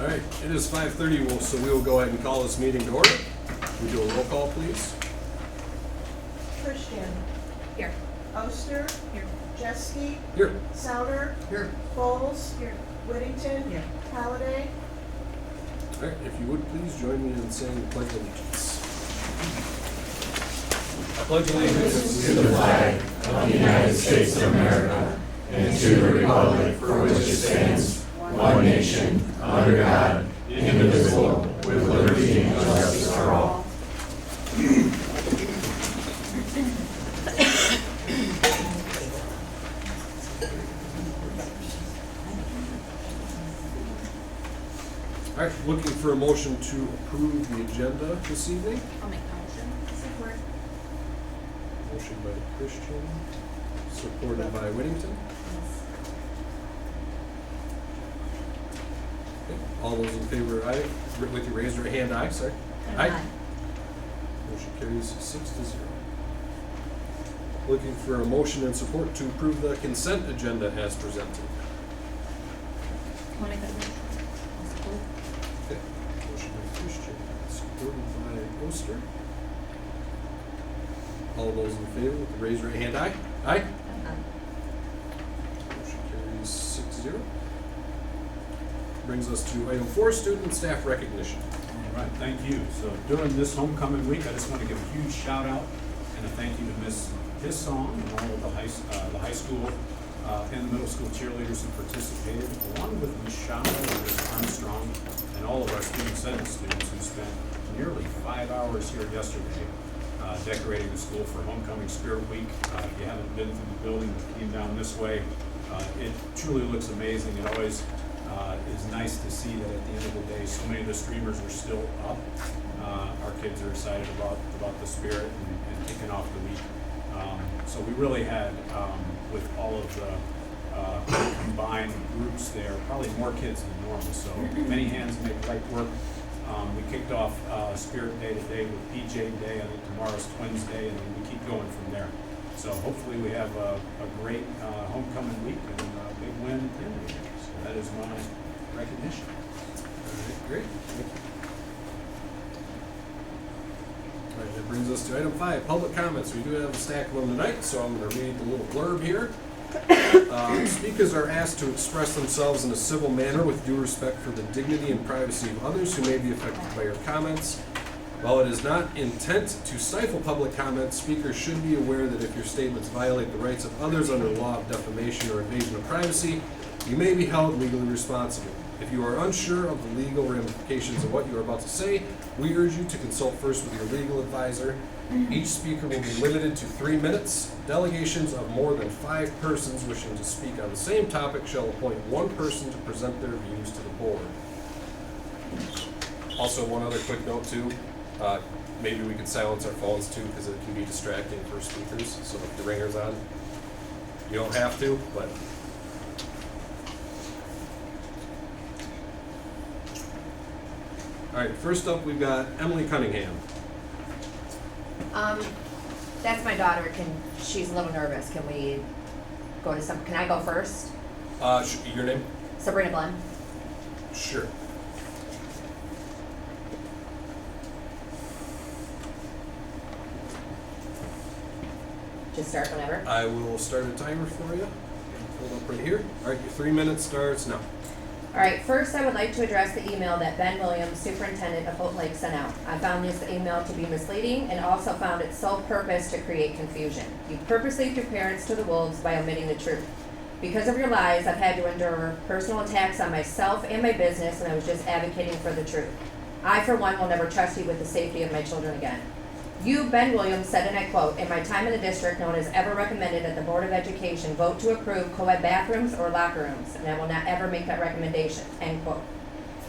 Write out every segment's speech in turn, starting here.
All right, it is 5:30, so we will go ahead and call this meeting to order. We do a roll call, please. Christian. Here. Oster. Here. Jeske. Here. Souter. Here. Bowles. Here. Whittington. Here. Halliday. All right, if you would please join me in saying the Pledge of Allegiance. I pledge allegiance to the flag of the United States of America and to the republic for which it stands, one nation, under God, indivisible, with liberty and justice for all. All right, looking for a motion to approve the agenda this evening. I'll make the motion. Support. Motion by Christian, supported by Whittington. Okay, all those in favor, aye, with your raised right hand, aye, sorry. Aye. Motion carries 6-0. Looking for a motion and support to approve the consent agenda as presented. I'll make that motion. I'll support. Okay, motion by Christian, supported by Oster. All those in favor with the raised right hand, aye. Aye. Motion carries 6-0. Brings us to item 4, student and staff recognition. All right, thank you. So during this homecoming week, I just want to give a huge shout out and a thank you to Miss Song and all of the high school and the middle school cheerleaders who participated, along with Ms. Shaw and Ms. Armstrong and all of our student senate students who spent nearly 5 hours here yesterday decorating the school for Homecoming Spirit Week. If you haven't been through the building that came down this way, it truly looks amazing. It always is nice to see that at the end of the day, so many of the streamers are still up. Our kids are excited about the spirit and kicking off the week. So we really had, with all of the combined groups there, probably more kids than normal. So many hands make light work. We kicked off Spirit Day today with PJ Day. I think tomorrow's Twins Day, and then we keep going from there. So hopefully we have a great homecoming week and a big win at the end of the year. So that is my recognition. All right, great. Thank you. All right, that brings us to item 5, public comments. We do have a stack of them tonight, so I'm going to read the little blurb here. Speakers are asked to express themselves in a civil manner with due respect for the dignity and privacy of others who may be affected by your comments. While it is not intent to stifle public comment, speakers should be aware that if your statements violate the rights of others under law of defamation or invasion of privacy, you may be held legally responsible. If you are unsure of the legal ramifications of what you are about to say, we urge you to consult first with your legal advisor. Each speaker will be limited to 3 minutes. Delegations of more than 5 persons wishing to speak on the same topic shall appoint 1 person to present their views to the board. Also, one other quick note too, maybe we could silence our phones too, because it can be distracting for speakers. So if the ringer's on, you don't have to, but. All right, first up we've got Emily Cunningham. That's my daughter. She's a little nervous. Can we go to can I go first? Your name? Sabrina Glenn. Sure. Just start whenever. I will start a timer for you. Hold up right here. All right, your 3 minutes starts now. All right, first I would like to address the email that Ben Williams, Superintendent of Holt Lake, sent out. I found this email to be misleading and also found its sole purpose to create confusion. You purposely threw parents to the wolves by omitting the truth. Because of your lies, I've had to endure personal attacks on myself and my business, and I was just advocating for the truth. I, for one, will never trust you with the safety of my children again. You, Ben Williams, said, and I quote, "In my time in the district, no one has ever recommended that the Board of Education vote to approve co-ed bathrooms or locker rooms, and I will not ever make that recommendation," end quote.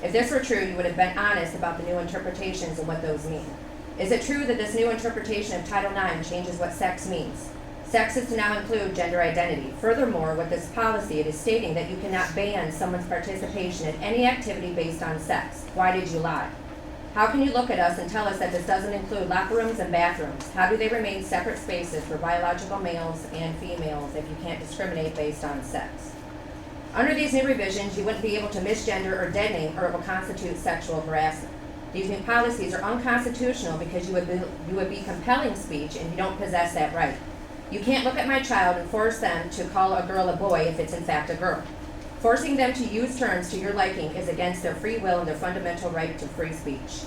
If this were true, you would have been honest about the new interpretations and what those mean. Is it true that this new interpretation of Title IX changes what sex means? Sex is to now include gender identity. Furthermore, with this policy, it is stating that you cannot ban someone's participation in any activity based on sex. Why did you lie? How can you look at us and tell us that this doesn't include locker rooms and bathrooms? How do they remain separate spaces for biological males and females if you can't discriminate based on sex? Under these new revisions, you wouldn't be able to misgender or dead name, or it will constitute sexual harassment. These new policies are unconstitutional because you would be compelling speech, and you don't possess that right. You can't look at my child and force them to call a girl a boy if it's in fact a girl. Forcing them to use terms to your liking is against their free will and their fundamental right to free speech.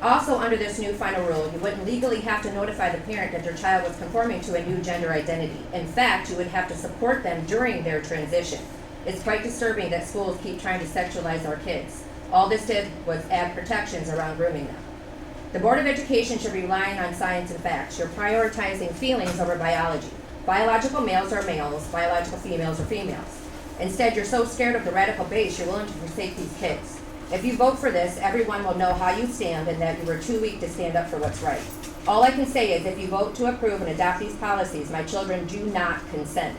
Also, under this new final rule, you wouldn't legally have to notify the parent that their child was conforming to a new gender identity. In fact, you would have to support them during their transition. It's quite disturbing that schools keep trying to sexualize our kids. All this did was add protections around grooming them. The Board of Education should be relying on science and facts. You're prioritizing feelings over biology. Biological males are males, biological females are females. Instead, you're so scared of the radical base, you're willing to forsake these kids. If you vote for this, everyone will know how you stand and that you were too weak to stand up for what's right. All I can say is if you vote to approve and adopt these policies, my children do not consent.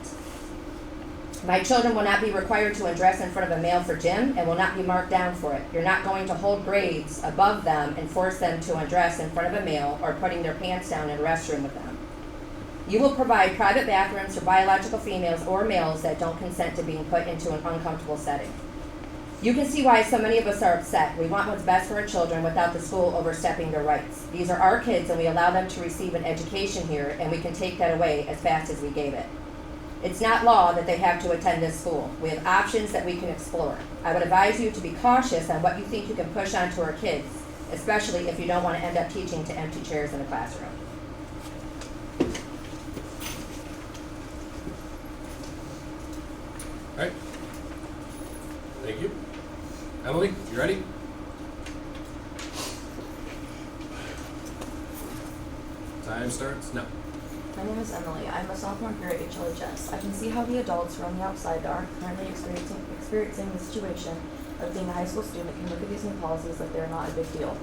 My children will not be required to undress in front of a male for gym and will not be marked down for it. You're not going to hold grades above them and force them to undress in front of a male or putting their pants down in a restroom with them. You will provide private bathrooms for biological females or males that don't consent to being put into an uncomfortable setting. You can see why so many of us are upset. We want what's best for our children without the school overstepping their rights. These are our kids and we allow them to receive an education here, and we can take that away as fast as we gave it. It's not law that they have to attend this school. We have options that we can explore. I would advise you to be cautious on what you think you can push onto our kids, especially if you don't want to end up teaching to empty chairs in a classroom. All right. Thank you. Emily, you ready? Time starts now. My name is Emily. I'm a sophomore here at HLHS. I can see how the adults who are on the outside that aren't currently experiencing the situation of being a high school student can look at these new policies like they're not a big deal.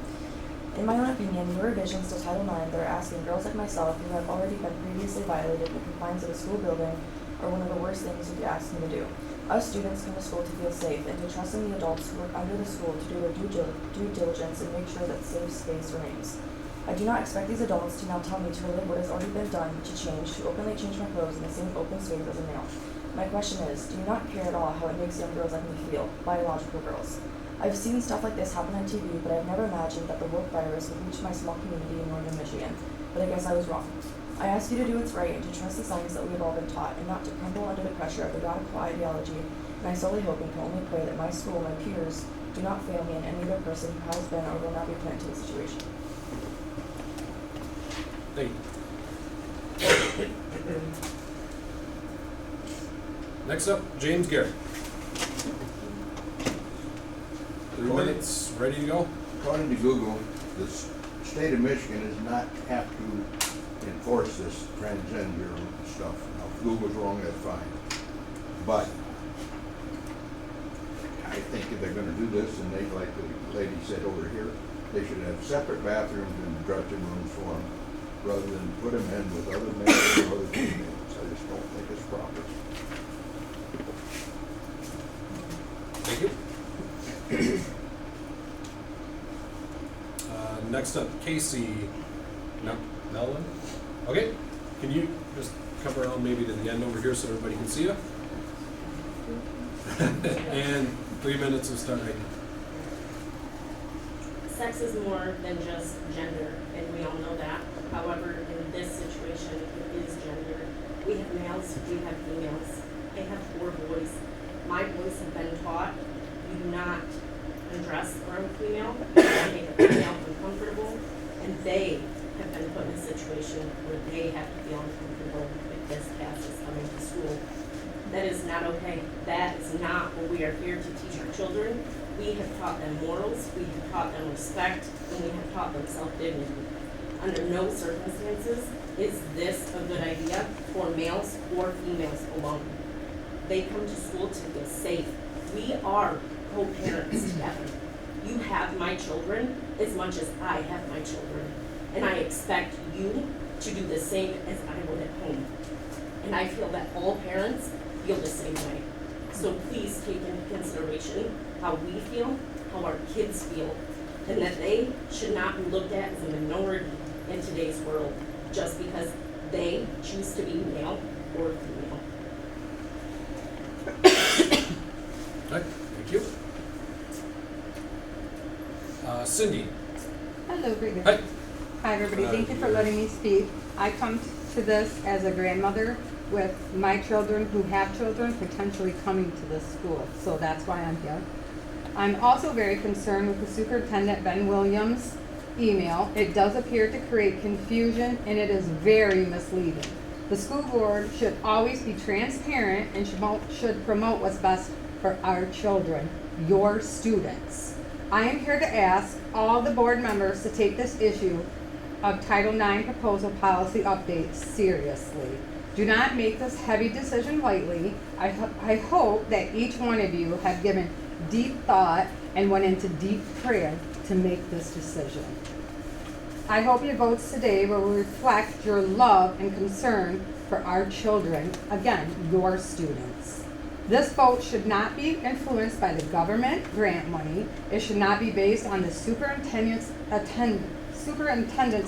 In my own opinion, new revisions to Title IX that are asking girls like myself who have already been previously violated in the confines of a school building are one of the worst things you could ask me to do. Us students come to school to feel safe and to trust in the adults who work under the school to do their due diligence and make sure that safe space remains. I do not expect these adults to now tell me to relive what has already been done, to change, to openly change my clothes in the same open space as a male. My question is, do you not care at all how it makes young girls like me feel, biological girls? I've seen stuff like this happen on TV, but I've never imagined that the woke virus would reach my small community in northern Michigan. But I guess I was wrong. I ask you to do what's right and to trust the science that we have all been taught, and not to crumble under the pressure of the radical ideology. And I solely hope and can only pray that my school and my peers do not fail me and any other person who has been or will not be put into this situation. Thank you. Next up, James Garrett. 3 minutes, ready to go? According to Google, the state of Michigan does not have to enforce this transgender stuff. Now, if Google's wrong, that's fine. But I think if they're going to do this, and they, like the lady said over here, they should have separate bathrooms and dressing rooms for them, rather than put them in with other males or other females. I just don't think it's proper. Thank you. Next up, Casey Mellon. Okay, can you just come around maybe to the end over here so everybody can see you? And 3 minutes to start right now. Sex is more than just gender, and we all know that. However, in this situation, it is gender. We have males, we have females. They have 4 boys. My boys have been taught, you do not undress around a female, you do not make a female uncomfortable, and they have been put in a situation where they have to feel uncomfortable if this passes coming to school. That is not okay. That is not what we are here to teach our children. We have taught them morals, we have taught them respect, and we have taught them self-dignity. Under no circumstances is this a good idea for males or females alone. They come to school to feel safe. We are co-parents together. You have my children as much as I have my children. And I expect you to do the same as I would at home. And I feel that all parents feel the same way. So please take into consideration how we feel, how our kids feel, and that they should not be looked at as a minority in today's world just because they choose to be male or female. Okay, thank you. Cindy. Hello, Brenda. Hi. Hi, everybody. Thank you for letting me speak. I come to this as a grandmother with my children who have children potentially coming to this school, so that's why I'm here. I'm also very concerned with the Superintendent Ben Williams' email. It does appear to create confusion, and it is very misleading. The school board should always be transparent and should promote what's best for our children, your students. I am here to ask all the board members to take this issue of Title IX proposal policy update seriously. Do not make this heavy decision lightly. I hope that each one of you have given deep thought and went into deep prayer to make this decision. I hope your votes today will reflect your love and concern for our children, again, your students. This vote should not be influenced by the government grant money. It should not be based on the superintendent's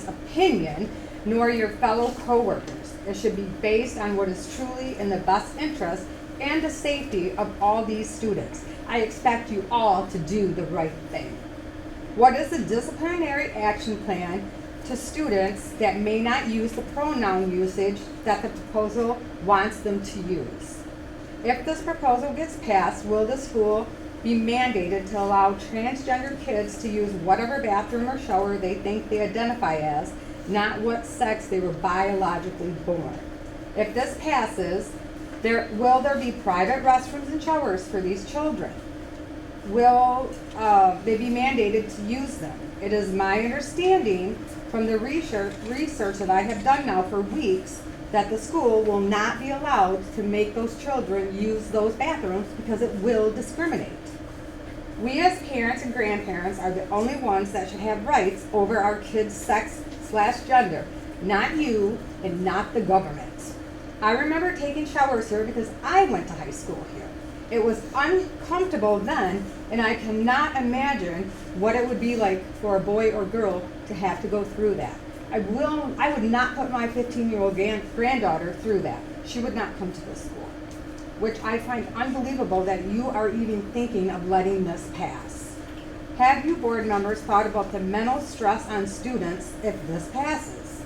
opinion, nor your fellow coworkers. It should be based on what is truly in the best interest and the safety of all these students. I expect you all to do the right thing. What is the disciplinary action plan to students that may not use the pronoun usage that the proposal wants them to use? If this proposal gets passed, will the school be mandated to allow transgender kids to use whatever bathroom or shower they think they identify as, not what sex they were biologically born? If this passes, will there be private restrooms and showers for these children? Will they be mandated to use them? It is my understanding from the research that I have done now for weeks that the school will not be allowed to make those children use those bathrooms because it will discriminate. We as parents and grandparents are the only ones that should have rights over our kids' sex/gender, not you and not the government. I remember taking showers here because I went to high school here. It was uncomfortable then, and I cannot imagine what it would be like for a boy or girl to have to go through that. I would not put my 15-year-old granddaughter through that. She would not come to this school, which I find unbelievable that you are even thinking of letting this pass. Have you board members thought about the mental stress on students if this passes?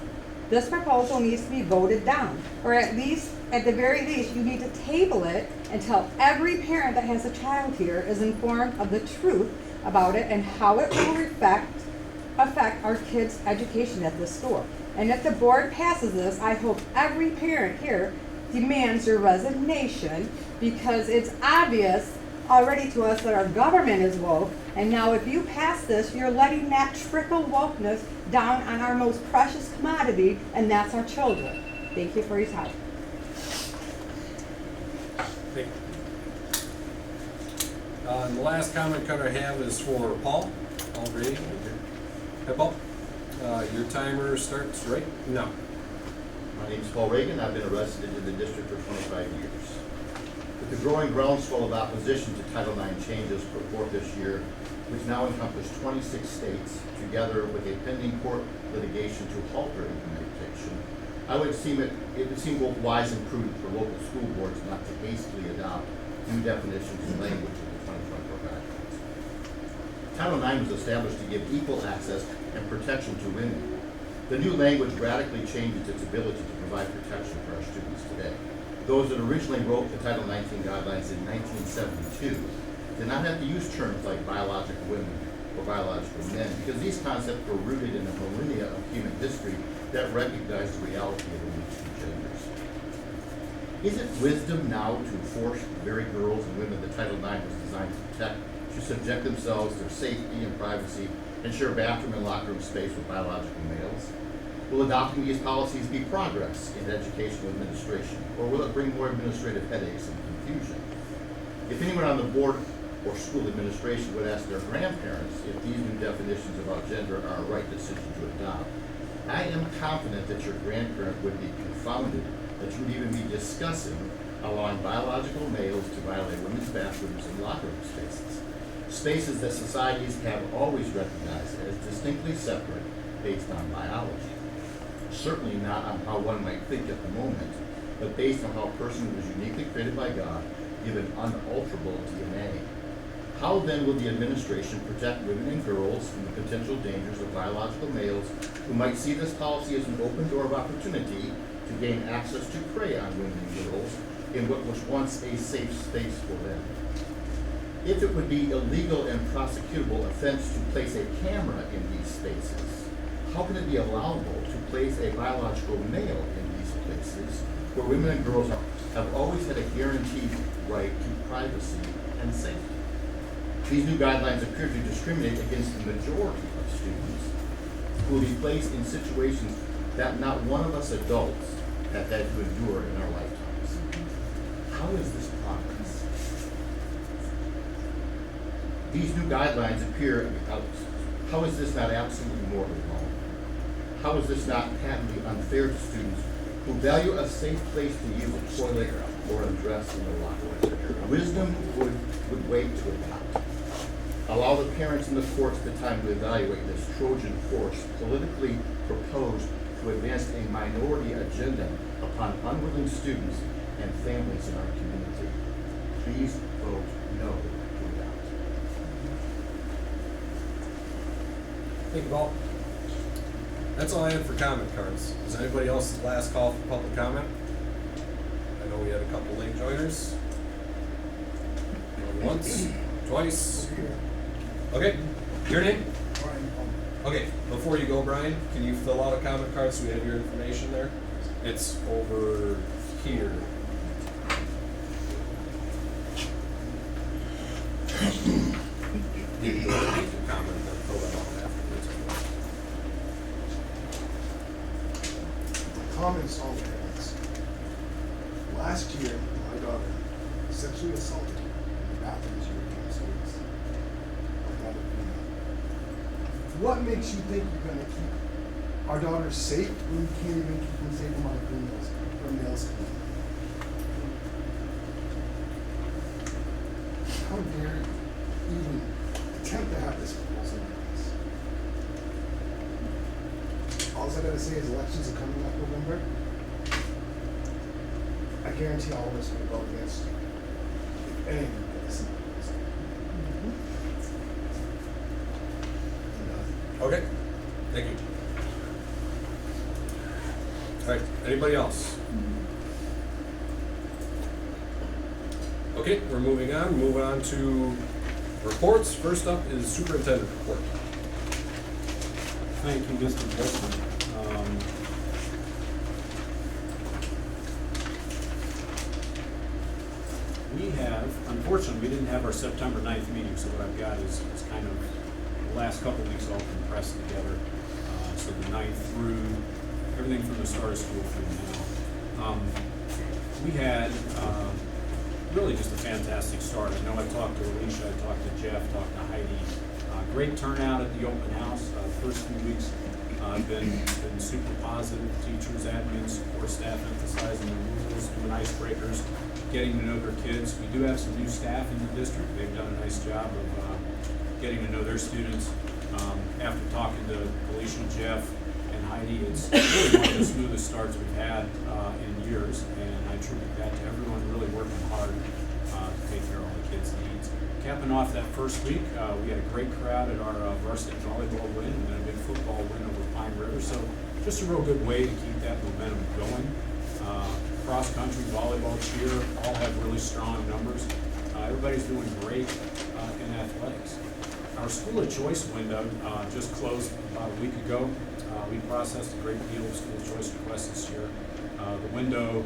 This proposal needs to be voted down, or at the very least, you need to table it until every parent that has a child here is informed of the truth about it and how it will affect our kids' education at this school. And if the board passes this, I hope every parent here demands your resignation, because it's obvious already to us that our government is woke, and now if you pass this, you're letting that trickle wokeness down on our most precious commodity, and that's our children. Thank you for your time. Thank you. And the last comment card I have is for Paul. Paul Grady. Hey, Paul. Your timer starts right now. My name is Paul Reagan. I've been a resident in the district for 25 years. With the growing groundswell of opposition to Title IX changes put forth this year, which now encompass 26 states, together with a pending court litigation to halt their implementation, it would seem both wise and prudent for local school boards not to hastily adopt new definitions and language of the 2024 guidelines. Title IX was established to give equal access and protection to women. The new language radically changes its ability to provide protection for our students today. Those that originally wrote the Title XIX guidelines in 1972 did not have to use terms like biological women or biological men, because these concepts were rooted in a millennia of human history that recognized the reality of only two genders. Is it wisdom now to force the very girls and women that Title IX was designed to protect to subject themselves, their safety and privacy, and share bathroom and locker room space with biological males? Will adopting these policies be progress in educational administration, or will it bring more administrative headaches and confusion? If anyone on the board or school administration would ask their grandparents if these new definitions about gender are a right decision to adopt, I am confident that your grandparent would be confounded that you would even be discussing allowing biological males to violate women's bathrooms and locker room spaces that societies have always recognized as distinctly separate based on biology. Certainly not on how one might think at the moment, but based on how a person was uniquely created by God given unalterable DNA. How then will the administration protect women and girls from the potential dangers of biological males who might see this policy as an open door of opportunity to gain access to prey on women and girls in what was once a safe space for them? If it would be illegal and prosecutable offense to place a camera in these spaces, how can it be allowable to place a biological male in these places where women and girls have always had a guaranteed right to privacy and safety? These new guidelines appear to discriminate against the majority of students who will be placed in situations that not one of us adults have had to endure in our lifetimes. How is this progress? These new guidelines appear, how is this not absolutely morally wrong? How is this not patently unfair to students who value a safe place to use a toilet or undress in the locker? Wisdom would wait to adopt. Allow the parents and the courts the time to evaluate this Trojan horse politically proposed to advance a minority agenda upon unwilling students and families in our community. Please vote no to adopt. Thank you, Paul. That's all I had for comment cards. Is anybody else's last call for public comment? I know we had a couple late joiners. Going once, twice. Okay, your name? Okay, before you go, Brian, can you fill out a comment card so we have your information there? It's over here. You can go and make your comment and then fill that out afterwards. Comments on parents. Last year, my daughter sexually assaulted in the bathrooms of European schools. Another female. What makes you think you're going to keep our daughters safe when you can't even keep them safe from other females from male schools? How dare you even attempt to have this proposal in place? All I gotta say is elections are coming up November. I guarantee all of us will vote against you. If any of you get this in place. Okay, thank you. All right, anybody else? Okay, we're moving on. Move on to reports. First up is superintendent report. Thank you, Mr. President. We have, unfortunately, we didn't have our September 9th meeting, so what I've got is kind of the last couple weeks all compressed together. So the 9th through, everything from the start of school through now. We had really just a fantastic start. I know I talked to Alicia, I talked to Jeff, talked to Heidi. Great turnout at the open house. First few weeks been super positive. Teachers, admins, support staff emphasizing the rules, doing icebreakers, getting to know their kids. We do have some new staff in the district. They've done a nice job of getting to know their students. After talking to Alicia, Jeff, and Heidi, it's really one of the smoothest starts we've had in years, and I attribute that to everyone really working hard to take care of all the kids' needs. Capping off that first week, we had a great crowd at our varsity volleyball win and then a big football win over Pine River. So just a real good way to keep that momentum going. Cross country, volleyball, cheer, all have really strong numbers. Everybody's doing great in athletics. Our school of choice window just closed about a week ago. We processed a great deal of school choice requests this year. The window,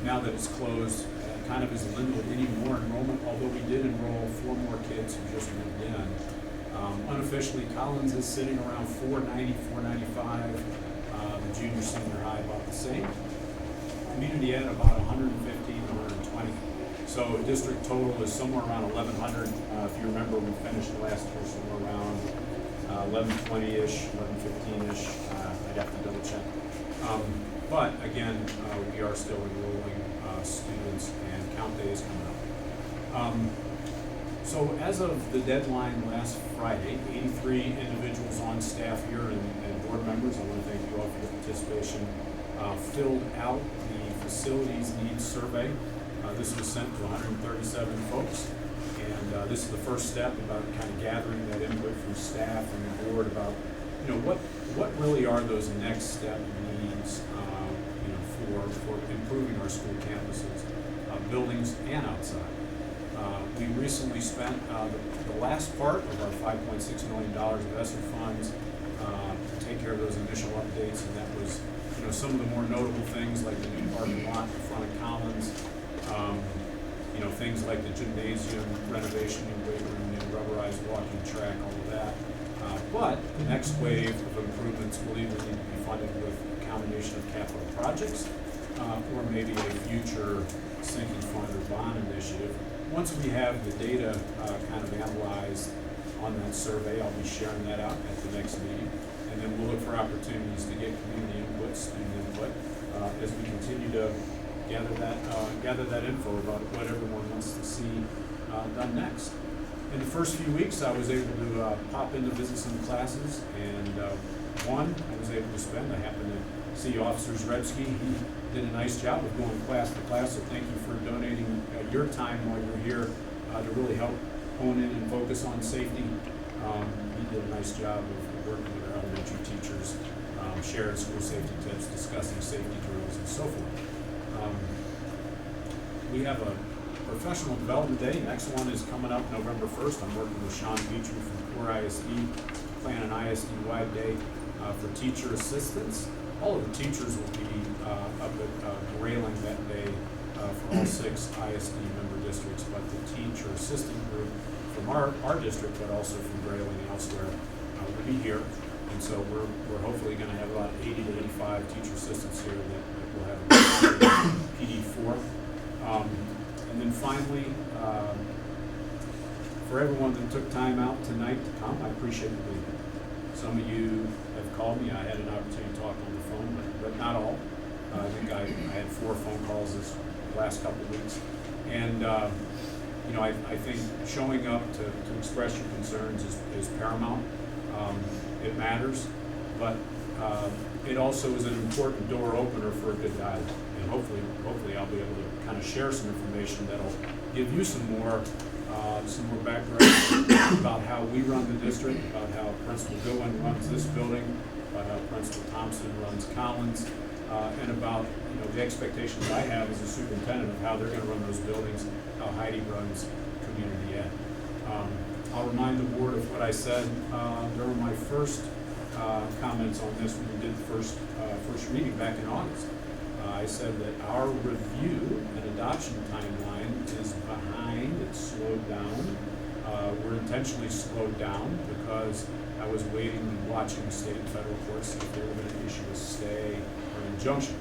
now that it's closed, kind of isn't limited any more enrollment, although we did enroll 4 more kids who just moved in. Unofficially, Collins is sitting around 490, 495. The junior, senior high about the same. Community ed about 115, 120. So district total is somewhere around 1,100. If you remember, we finished the last year somewhere around 1120-ish, 1115-ish. I'd have to double check. But again, we are still enrolling students, and count day is coming up. So as of the deadline last Friday, 83 individuals on staff here and board members, I want to thank you all for your participation, filled out the facilities needs survey. This was sent to 137 folks, and this is the first step about kind of gathering that input from staff and the board about, what really are those next step needs, for improving our school campuses, buildings and outside. We recently spent the last part of our $5.6 million of ESSER funds to take care of those initial updates, and that was, some of the more notable things like the new parking lot in front of Collins, things like the gymnasium renovation, new weight room, new rubberized walking track, all of that. But the next wave of improvements will either need to be funded with a combination of capital projects or maybe a future sinking fund or bond initiative. Once we have the data kind of analyzed on that survey, I'll be sharing that out at the next meeting. And then we'll look for opportunities to get community input, student input, as we continue to gather that info about what everyone wants to see done next. In the first few weeks, I was able to pop into business in classes, and one I was able to spend. I happened to see Officer Zrebsky. He did a nice job of going class to class, so thank you for donating your time while you're here to really help hone in and focus on safety. He did a nice job of working with our elementary teachers, sharing school safety tips, discussing safety drills, and so forth. We have a professional development day. Next one is coming up November 1st. I'm working with Sean Petrie from Core ISD, plan an ISD-wide day for teacher assistants. All of the teachers will be up at Grayling that day for all 6 ISD member districts, but the teacher assistant group from our district, but also from Grayling and elsewhere, will be here. And so we're hopefully going to have about 80 to 85 teacher assistants here that will have PD for. And then finally, for everyone that took time out tonight to come, I appreciate it. Some of you have called me. I had an opportunity to talk on the phone, but not all. I think I had 4 phone calls this last couple of weeks. And, I think showing up to express your concerns is paramount. It matters, but it also is an important door opener for a good dialogue. And hopefully I'll be able to kind of share some information that'll give you some more background about how we run the district, about how Principal Goodwin runs this building, about how Principal Thompson runs Collins, and about the expectations I have as a superintendent of how they're going to run those buildings, how Heidi runs community ed. I'll remind the board of what I said during my first comments on this when we did the first reading back in August. I said that our review and adoption timeline is behind, it's slowed down. We're intentionally slowed down because I was waiting and watching state and federal courts if they were going to issue a stay or an injunction.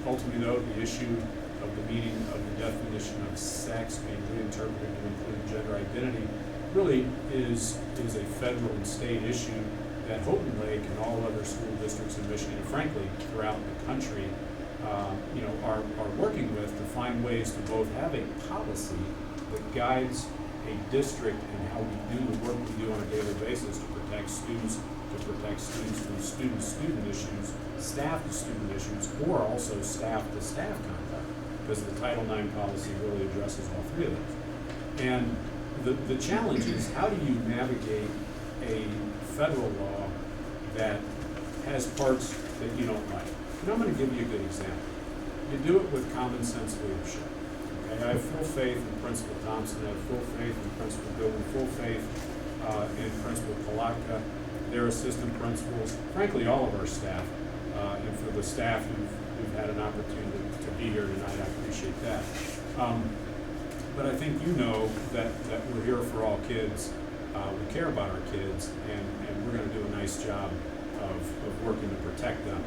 Ultimately though, the issue of the meaning of the definition of sex being reinterpreted to include gender identity really is a federal and state issue that Houghton Lake and all other school districts in Michigan, and frankly throughout the country, are working with to find ways to both have a policy that guides a district in how we do the work we do on a daily basis to protect students from student-to-student issues, staff-to-student issues, or also staff-to-staff conduct, because the Title IX policy really addresses all 3 of those. And the challenge is, how do you navigate a federal law that has parts that you don't like? And I'm going to give you a good example. You do it with common sense leadership. Okay? I have full faith in Principal Thompson, I have full faith in Principal Goodwin, full faith in Principal Palatka, their assistant principals, frankly all of our staff, and for the staff who've had an opportunity to be here tonight, I appreciate that. But I think you know that we're here for all kids. We care about our kids, and we're going to do a nice job of working to protect them.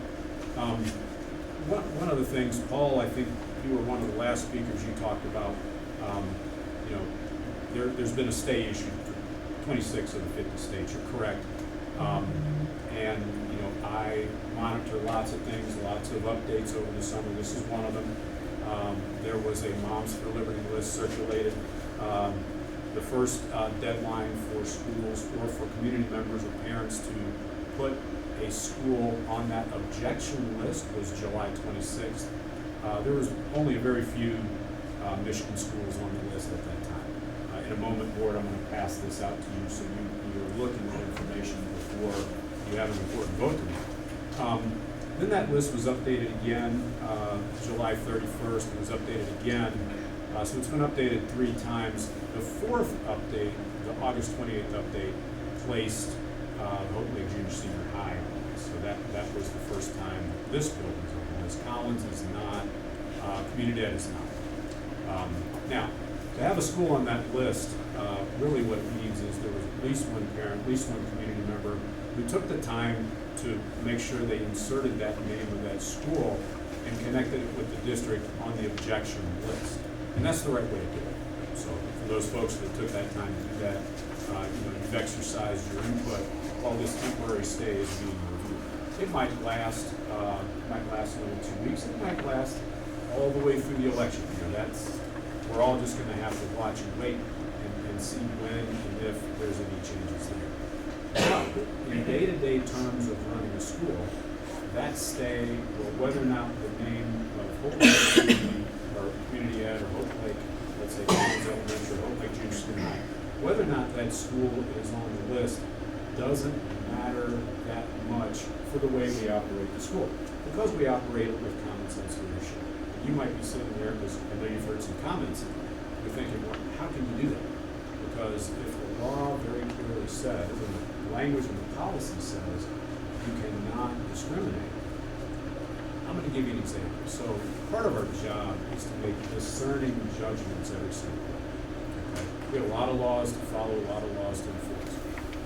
One of the things, Paul, I think you were one of the last speakers you talked about, there's been a stay issued for 26 of the 50 states, you're correct. And I monitor lots of things, lots of updates over the summer. This is one of them. There was a Moms for Liberty list circulated. The first deadline for schools or for community members or parents to put a school on that objection list was July 26th. There was only a very few Michigan schools on the list at that time. In a moment, Board, I'm going to pass this out to you so you're looking at information before you have an important vote to make. Then that list was updated again, July 31st. It was updated again. So it's been updated 3 times. The 4th update, the August 28th update, placed Hope Lake Junior Senior High on this. So that was the first time this building's on the list. Collins is not, Community Ed is not. Now, to have a school on that list, really what it means is there was at least one parent, at least one community member who took the time to make sure they inserted that name of that school and connected it with the district on the objection list. And that's the right way to do it. So for those folks that took that time to do that, you've exercised your input while this temporary stay is being reviewed. It might last another 2 weeks. It might last all the way through the election. We're all just going to have to watch and wait and see when and if there's any changes there. But in day-to-day terms of running a school, that stay, or whether or not the name of Hope Lake Community or Community Ed or Hope Lake, let's say Collins Elementary or Hope Lake Junior Senior High, whether or not that school is on the list doesn't matter that much for the way we operate the school, because we operate it with common sense leadership. You might be sitting there, because I know you've heard some comments, and you're thinking, well, how can you do that? Because if the law very clearly says, and the language of the policy says, you cannot discriminate. I'm going to give you an example. So part of our job is to make discerning judgments every single day. Okay? We have a lot of laws to follow, a lot of laws to enforce.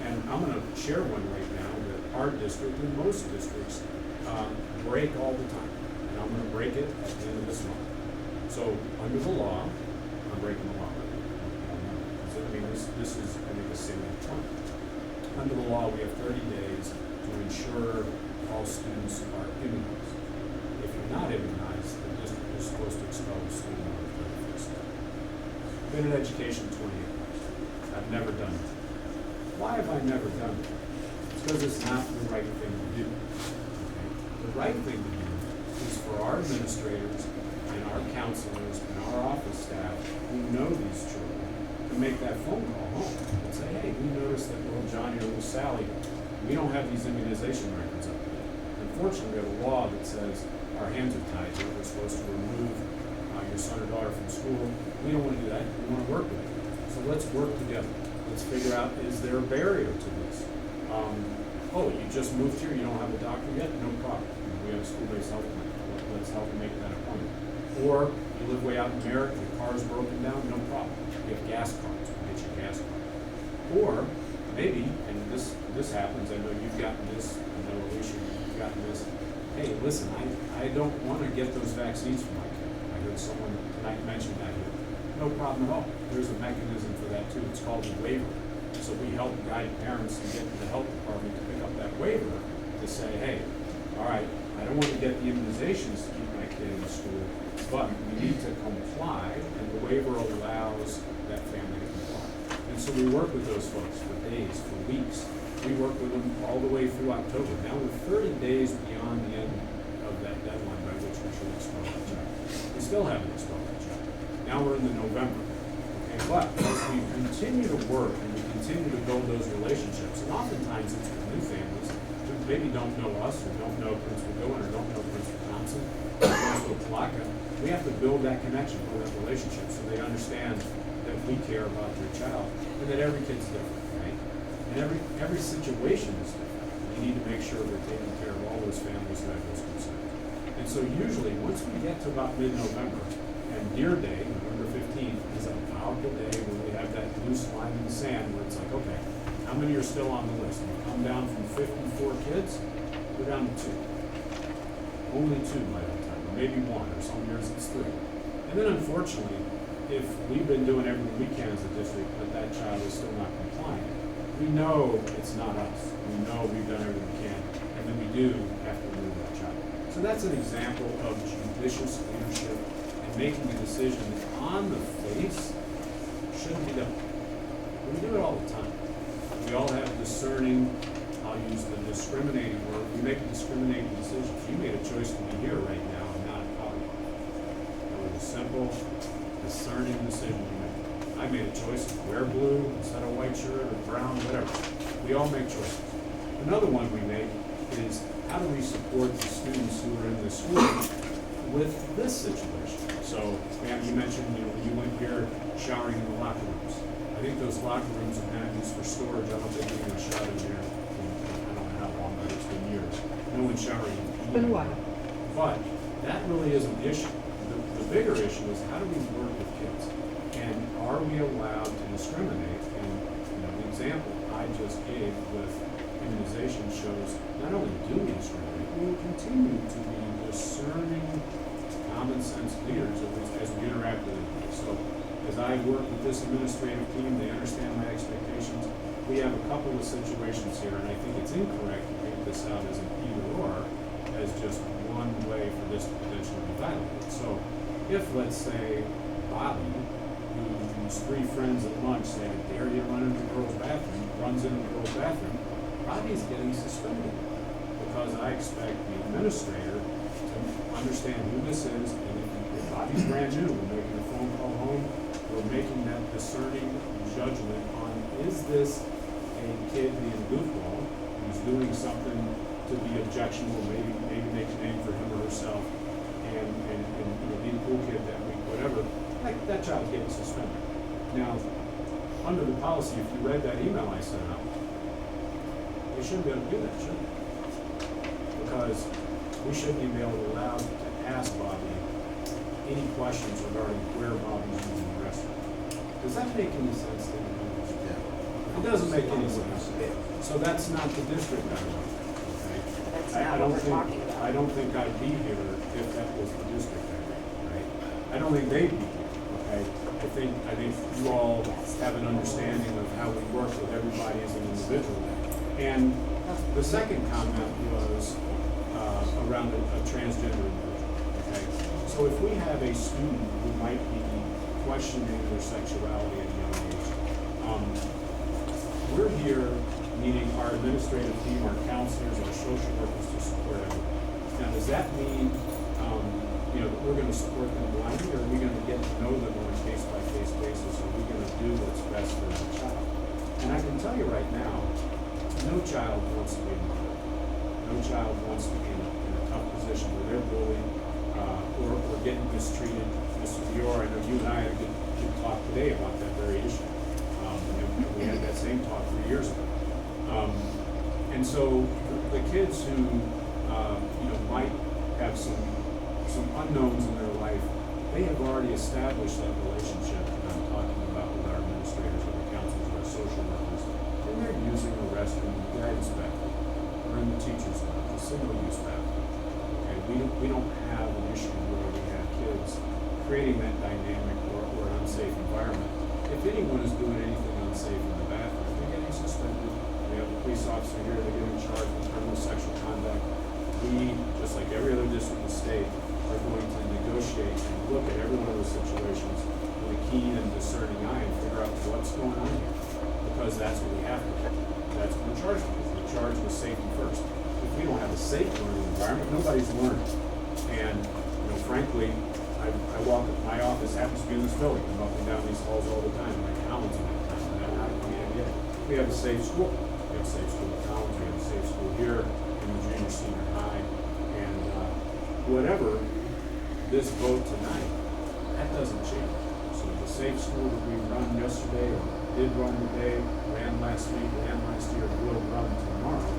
And I'm going to share one right now that our district and most districts break all the time. And I'm going to break it at the end of this month. So under the law, I'm breaking the law. This is, I think, a salient point. Under the law, we have 30 days to ensure all students are immunized. If you're not immunized, the district is supposed to expel the student on the 31st day. Been in education 28 years. I've never done it. Why have I never done it? It's because it's not the right thing to do. Okay? The right thing to do is for our administrators and our counselors and our office staff who know these children to make that phone call home and say, hey, we noticed that little Johnny or little Sally, we don't have these immunization records up there. Unfortunately, we have a law that says our hands are tied here. We're supposed to remove your son or daughter from school. We don't want to do that. We want to work with you. So let's work together. Let's figure out, is there a barrier to this? Oh, you just moved here, you don't have a doctor yet? No problem. We have a school-based health plan. Let's help you make that appointment. Or you live way out in Merritt, your car's broken down, no problem. You have gas cards, we'll get you a gas card. Or maybe, and this happens, I know you've gotten this, I know Alicia, you've gotten this. Hey, listen, I don't want to get those vaccines for my kid. I heard someone tonight mention that here. No problem at all. There's a mechanism for that too. It's called a waiver. So we help guide parents to get to the health department to pick up that waiver to say, hey, all right, I don't want to get the immunizations to keep my kid in school, but we need to comply, and the waiver allows that family to comply. And so we work with those folks for days, for weeks. We work with them all the way through October. Now we're 30 days beyond the end of that deadline by which we should expel that child. We still haven't expelled that child. Now we're in the November. Okay, but as we continue to work and we continue to build those relationships, and oftentimes it's with new families who maybe don't know us or don't know Principal Goen or don't know Principal Thompson or Principal Plaka, we have to build that connection, build that relationship so they understand that we care about their child and that every kid's different, right? And every situation is different. We need to make sure we're taking care of all those families who have those concerns. And so usually, once we get to about mid-November, and Deer Day, November 15th, is a powerful day where we have that loose line in the sand where it's like, okay, how many are still on the list? We come down from 54 kids, we're down to 2. Only 2 by that time, or maybe 1, or some years it's 3. And then unfortunately, if we've been doing everything we can as a district, but that child is still not compliant, we know it's not us. We know we've done everything we can, and then we do have to remove that child. So that's an example of judicious leadership and making a decision that on the face shouldn't be done. But we do it all the time. We all have discerning, I'll use the discriminating word, we make discriminating decisions. You made a choice to be here right now and not out. It was a simple, discerning decision you make. I made a choice to wear blue instead of white shirt or brown, whatever. We all make choices. Another one we make is how do we support the students who are in the school with this situation? So, ma'am, you mentioned, when you went here, showering in the locker rooms. I think those locker rooms are now used for storage. I don't think anyone showered in there in, I don't know how long, but it's been years. No one showering. It's been a while. But that really isn't the issue. The bigger issue is how do we work with kids? And are we allowed to discriminate? And the example I just gave with immunization shows not only do we discriminate, we will continue to be discerning, common sense leaders as we interact with them. So as I work with this administrative team, they understand my expectations. We have a couple of situations here, and I think it's incorrect to paint this out as an either or, as just one way for this to potentially be violated. So if, let's say, Bobby, whose three friends at lunch say, I dare you to run into the girls' bathroom, runs into the girls' bathroom, Bobby's getting suspended because I expect the administrator to understand who this is, and if Bobby's brand new, we're making a phone call home, we're making that discerning judgment on, is this a kid being a goofball who's doing something to be objectionable, maybe make a name for him or herself, and be a cool kid that week, whatever, that child's getting suspended. Now, under the policy, if you read that email I sent out, they shouldn't be able to do that, should they? Because we shouldn't even be able to allow to ask Bobby any questions regarding where Bobby's using the restroom. Does that make any sense to you? It doesn't make any sense. So that's not the district I want. That's I not what don't we're think, talking about. I don't think I'd be here if that was the district I ran, right? I don't think they'd be here, okay? I think you all have an understanding of how we work with everybody as an individual. And the second comment was around a transgender individual, okay? So if we have a student who might be questioning their sexuality at a young age, we're here, meaning our administrative team, our counselors, our social workers to support them. Now, does that mean, that we're going to support them blindly, or are we going to get to know them on a case-by-case basis? Are we going to do what's best for that child? And I can tell you right now, no child wants to be a mother. No child wants to be in a tough position where they're bullied or getting mistreated. Mr. Dior, I know you and I had a good talk today about that very issue. And we had that same talk 3 years ago. And so the kids who might have some unknowns in their life, they have already established that relationship that I'm talking about with our administrators, with our counselors, our social workers, and they're using the restroom, the guidance bathroom, or in the teacher's lounge, the single-use bathroom. Okay, we don't have an issue where we have kids creating that dynamic or an unsafe environment. If anyone is doing anything unsafe in the bathroom, they're getting suspended. We have a police officer here, they're getting charged with criminal sexual conduct. We, just like every other district in the state, are going to negotiate and look at every one of those situations with a keen and discerning eye and figure out what's going on here. Because that's what we have to do. That's what we're charged with. We're charged with safety first. If we don't have a safe learning environment, nobody's learning. And, frankly, I walk, my office happens to be in this building. I'm up and down these halls all the time. My Collins in that time. And I don't have any idea. We have a safe school. We have a safe school at Collins. We have a safe school here in the junior senior high. And whatever this vote tonight, that doesn't change. So the safe school that we run yesterday or did run today, ran last week, ran last year, will run tomorrow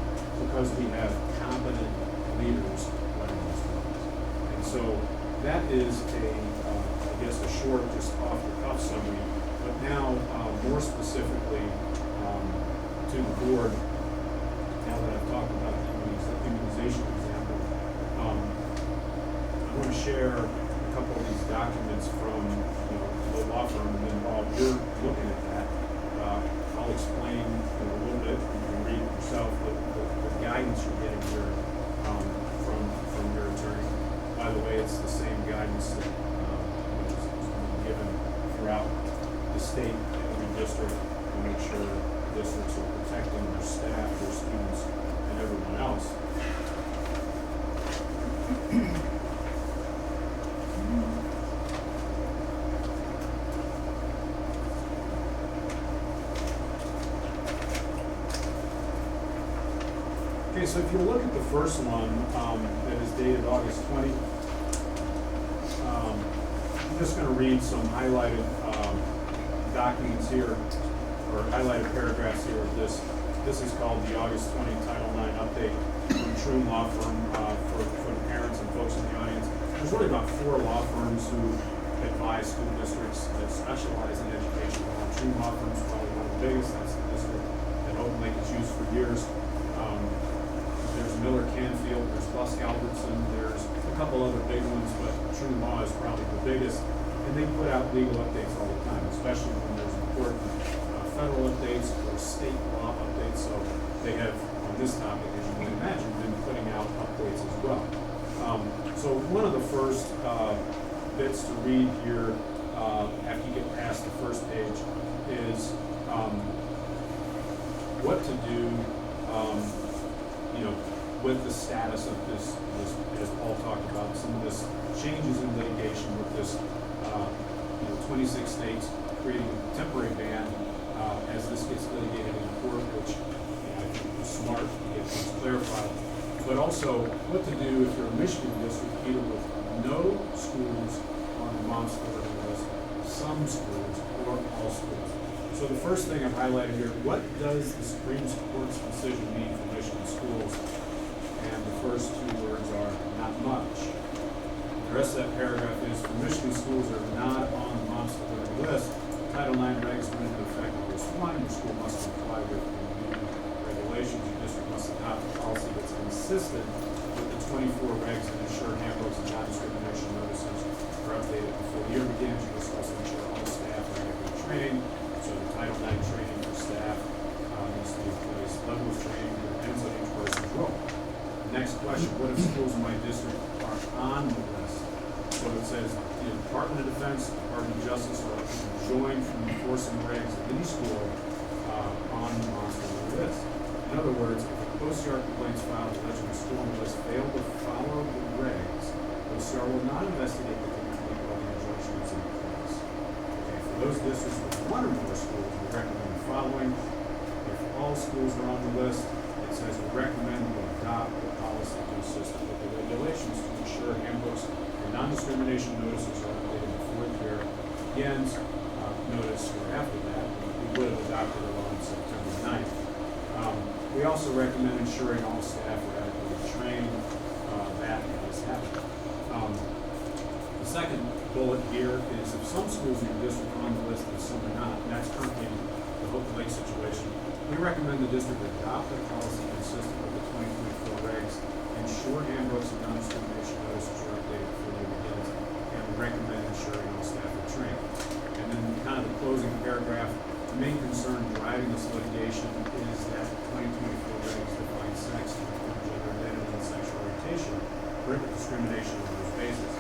because we have competent leaders running these buildings. And so that is a short, just off-the-cuff summary. But now, more specifically to the board, now that I've talked about the immunization example, I want to share a couple of these documents from the law firm, and then while you're looking at that, I'll explain a little bit. You can read it yourself the guidance you're getting here from your attorney. By the way, it's the same guidance that is given throughout the state, every district, to make sure districts are protecting their staff, their students, and everyone else. Okay, so if you look at the first one, that is dated August 20, I'm just gonna read some highlighted, documents here, or highlighted paragraphs here of this. This is called the August 20 Title IX update from Troon Law Firm, for the parents and folks in the audience. There's really about 4 law firms who advise school districts that specialize in education. Troon Law Firm is probably one of the biggest. That's the district that Open Lake has used for years. There's Miller Canfield, there's Busk Albertson, there's a couple other big ones, but Troon Law is probably the biggest. And they put out legal updates all the time, especially when there's important federal updates or state law updates. So they have, on this topic, as you can imagine, been putting out updates as well. So one of the first bits to read here, after you get past the first page, is what to do, with the status of this, as Paul talked about, some of this changes in litigation with this, 26 states creating a temporary ban as this gets litigated in court, which I think is smart to get things clarified. But also, what to do if you're a Michigan district, either with no schools on the monster list, some schools, or all schools. So the first thing I've highlighted here, what does the Supreme Court's decision mean for Michigan schools? And the first 2 words are not much. The rest of that paragraph is, for Michigan schools that are not on the monster list, Title IX regs went into effect August 1. Your school must comply with the new regulations. Your district must adopt a policy that's consistent with the 24 regs and ensure handbooks and non-discrimination notices are updated before the year begins. You must also ensure all staff are adequately trained. So the Title IX training for staff needs to be in place. Level of training depends on each person's role. Next question, what if schools in my district are on the list? So it says the Department of Defense, Department of Justice are enjoined from enforcing regs of any school on the monster list. In other words, if a Coast Guard complaints filed alleging a school on the list failed to follow the regs, OCR will not investigate the complaint while the injunction is in place. Okay, for those districts with 1 or more schools, we recommend the following. If all schools are on the list, it says we recommend you adopt the policy consistent with the regulations to ensure handbooks and non-discrimination notices are updated before the year begins. Notice or after that, we would have adopted it on September 9th. We also recommend ensuring all staff are adequately trained. That has happened. The second bullet here is if some schools in your district are on the list and some are not, and that's currently the Hope Lake situation, we recommend the district adopt a policy consistent with the 2024 regs, ensure handbooks and non-discrimination notices are updated before they begin, and we recommend ensuring all staff are trained. And then kind of the closing paragraph, the main concern driving this litigation is that 2024 regs define sex, gender identity, and sexual orientation, prohibit discrimination on those bases.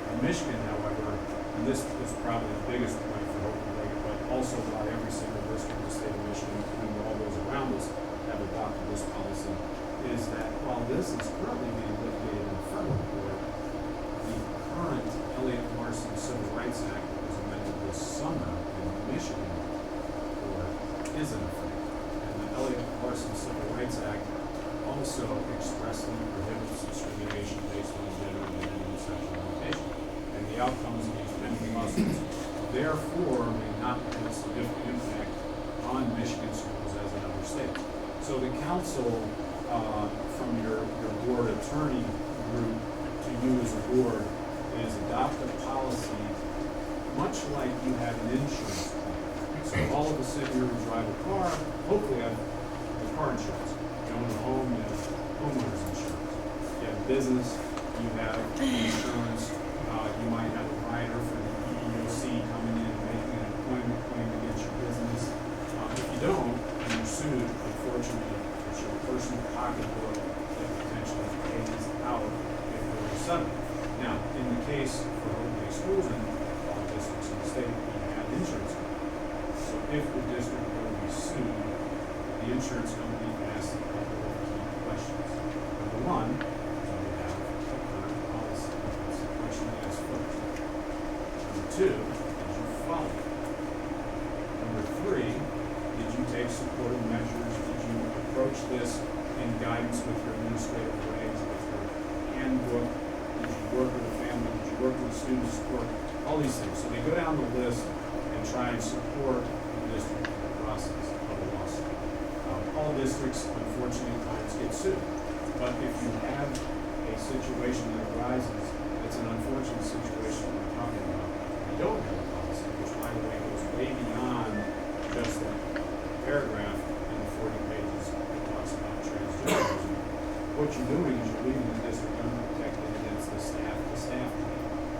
In Michigan, however, and this is probably the biggest point for Hope Lake, but also by every single district in the state of Michigan, including all those around us, have adopted this policy, is that while this is currently being litigated in federal court, the current Elliott Larson Civil Rights Act that was amended this summer in Michigan court is in effect. And the Elliott Larson Civil Rights Act also expressly prohibits discrimination based on gender identity and sexual orientation. And the outcomes of these pending lawsuits therefore may not have a significant impact on Michigan schools as in other states. So the counsel from your board attorney group to you as a board is adopt a policy much like you have an insurance plan. So all of a sudden you drive a car, hopefully you have car insurance. You own a home, you have homeowner's insurance. You have business, you have insurance. You might have a rider for the EEOC coming in and making an employment claim against your business. If you don't, and you're sued, unfortunately, it's your personal pocketbook that potentially pays out if there is settlement. Now, in the case for Hope Lake schools and all districts in the state, we have insurance company. So if the district were to be sued, the insurance company asks a couple of key questions. Number one, do you have a current policy? That's the question they ask first. Number two, did you follow it? Number three, did you take supportive measures? Did you approach this in guidance with your administrative regs, with your handbook? Did you work with the family? Did you work with student support? All these things. So they go down the list and try and support the district in the process of a lawsuit. All districts, unfortunately, at times get sued. But if you have a situation that arises, it's an unfortunate situation we're talking about. You don't have a policy, which, by the way, goes way beyond just that paragraph in the 40 pages that talks about transgenderism. What you're doing is you're leaving the district unprotected against the staff claim.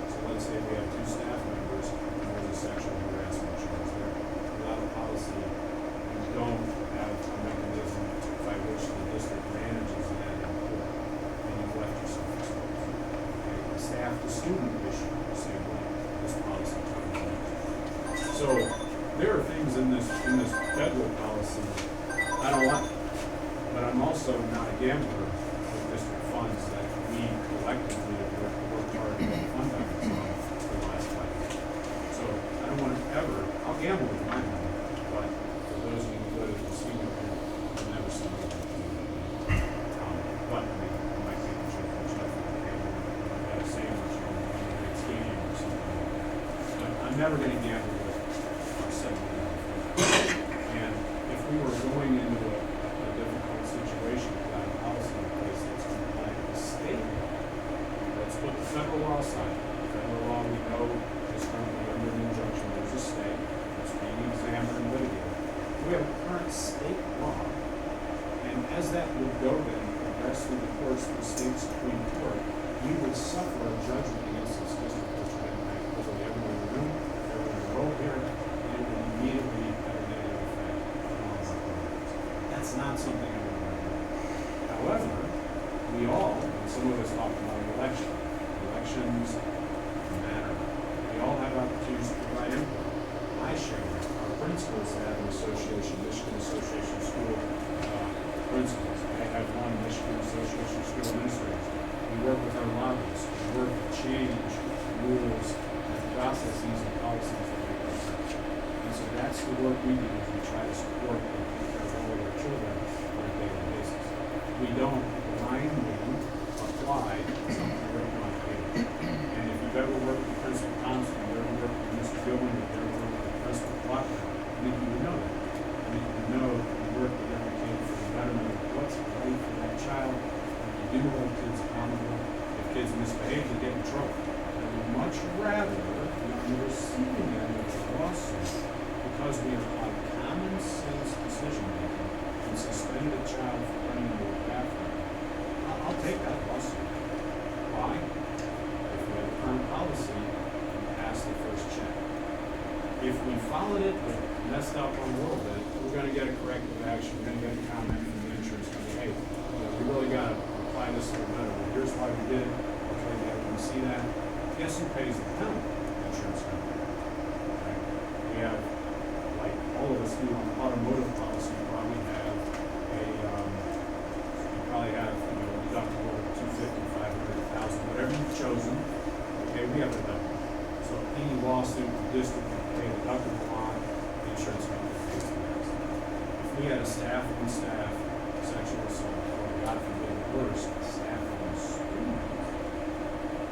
So let's say we have 2 staff members and there's a sexual harassment charge there. Without a policy, you don't have a mechanism by which the district manages that in court, and you've left yourself exposed. Okay? The staff to student issue, the same way, this policy talks about. So there are things in this federal policy I don't like, but I'm also not a gambler with district funds that we collectively have worked hard to fund on for the last 5 years. So I don't want to ever, I'll gamble with my money, but for those of you who go to the casino, I've never seen it. But I mean, I might make a trip for Jeff and gamble. I've got a sandwich on the stadium or something. But I'm never going to gamble with our $7 million. And if we were going into a difficult situation without a policy in place that's compliant with state law, let's put the federal law aside. Federal law we know is currently under an injunction. There's a state that's being examined and litigated. We have a current state law, and as that would go then progress through the courts of the state Supreme Court, we would suffer a judgment against this district, which would impact literally everyone in the room, everyone in the world here, and it would immediately have a negative effect on all of our programs. That's not something I would want to do. However, we all, and some of us talk about elections matter. We all have opportunities to provide input. I share that. Our principals have an association, Michigan Association of School Principals. I have one, Michigan Association of School Administrators. We work with our lobbyists. We work to change rules and processes and policies that make us sense. And so that's the work we do, is we try to support and take care of all of our children on a daily basis. We don't blindly apply something written on paper. And if you've ever worked with Principal Thompson, you've ever worked with Mr. Gilman, you've ever worked with Principal Blocker, I think you would know that. I think you know you work with every kid for the betterment of what's right for that child. You do hold kids accountable. If kids misbehave, they get in trouble. I would much rather be on the receiving end of the lawsuit because we apply common sense decision making and suspended a child for running into a bathroom. I'll take that lawsuit. Why? If we have a current policy, we pass the first check. If we followed it but messed up on a little bit, we're going to get a corrective action. We're going to get a comment from the insurance company. Hey, we really got to apply this a little better. Here's why we did it. Okay, yeah, we can see that. Guess who pays the penalty? Insurance company. Okay. We have, like all of us do on automotive policy, you probably have a deductible of $250,000, $500,000, whatever you've chosen. Okay, we have a deductible. So any lawsuit the district can pay a deductible on, the insurance company pays the rest. If we had a staff on staff sexual assault, or God forbid worse, staff on student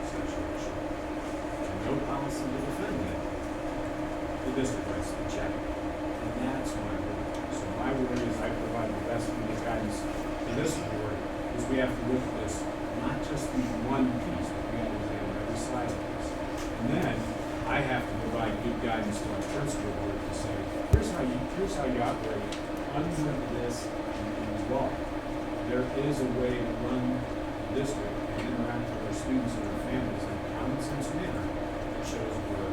sexual assault, and no policy to defend that, the district writes the check. And that's my worry. So my worry is I provide the best media guidance to this board, is we have to look at this, not just in one piece, but we have to examine every side of this. And then I have to provide good guidance to our principal board to say, here's how you operate under this law. There is a way to run the district and interact with our students and our families in a common sense manner that shows we're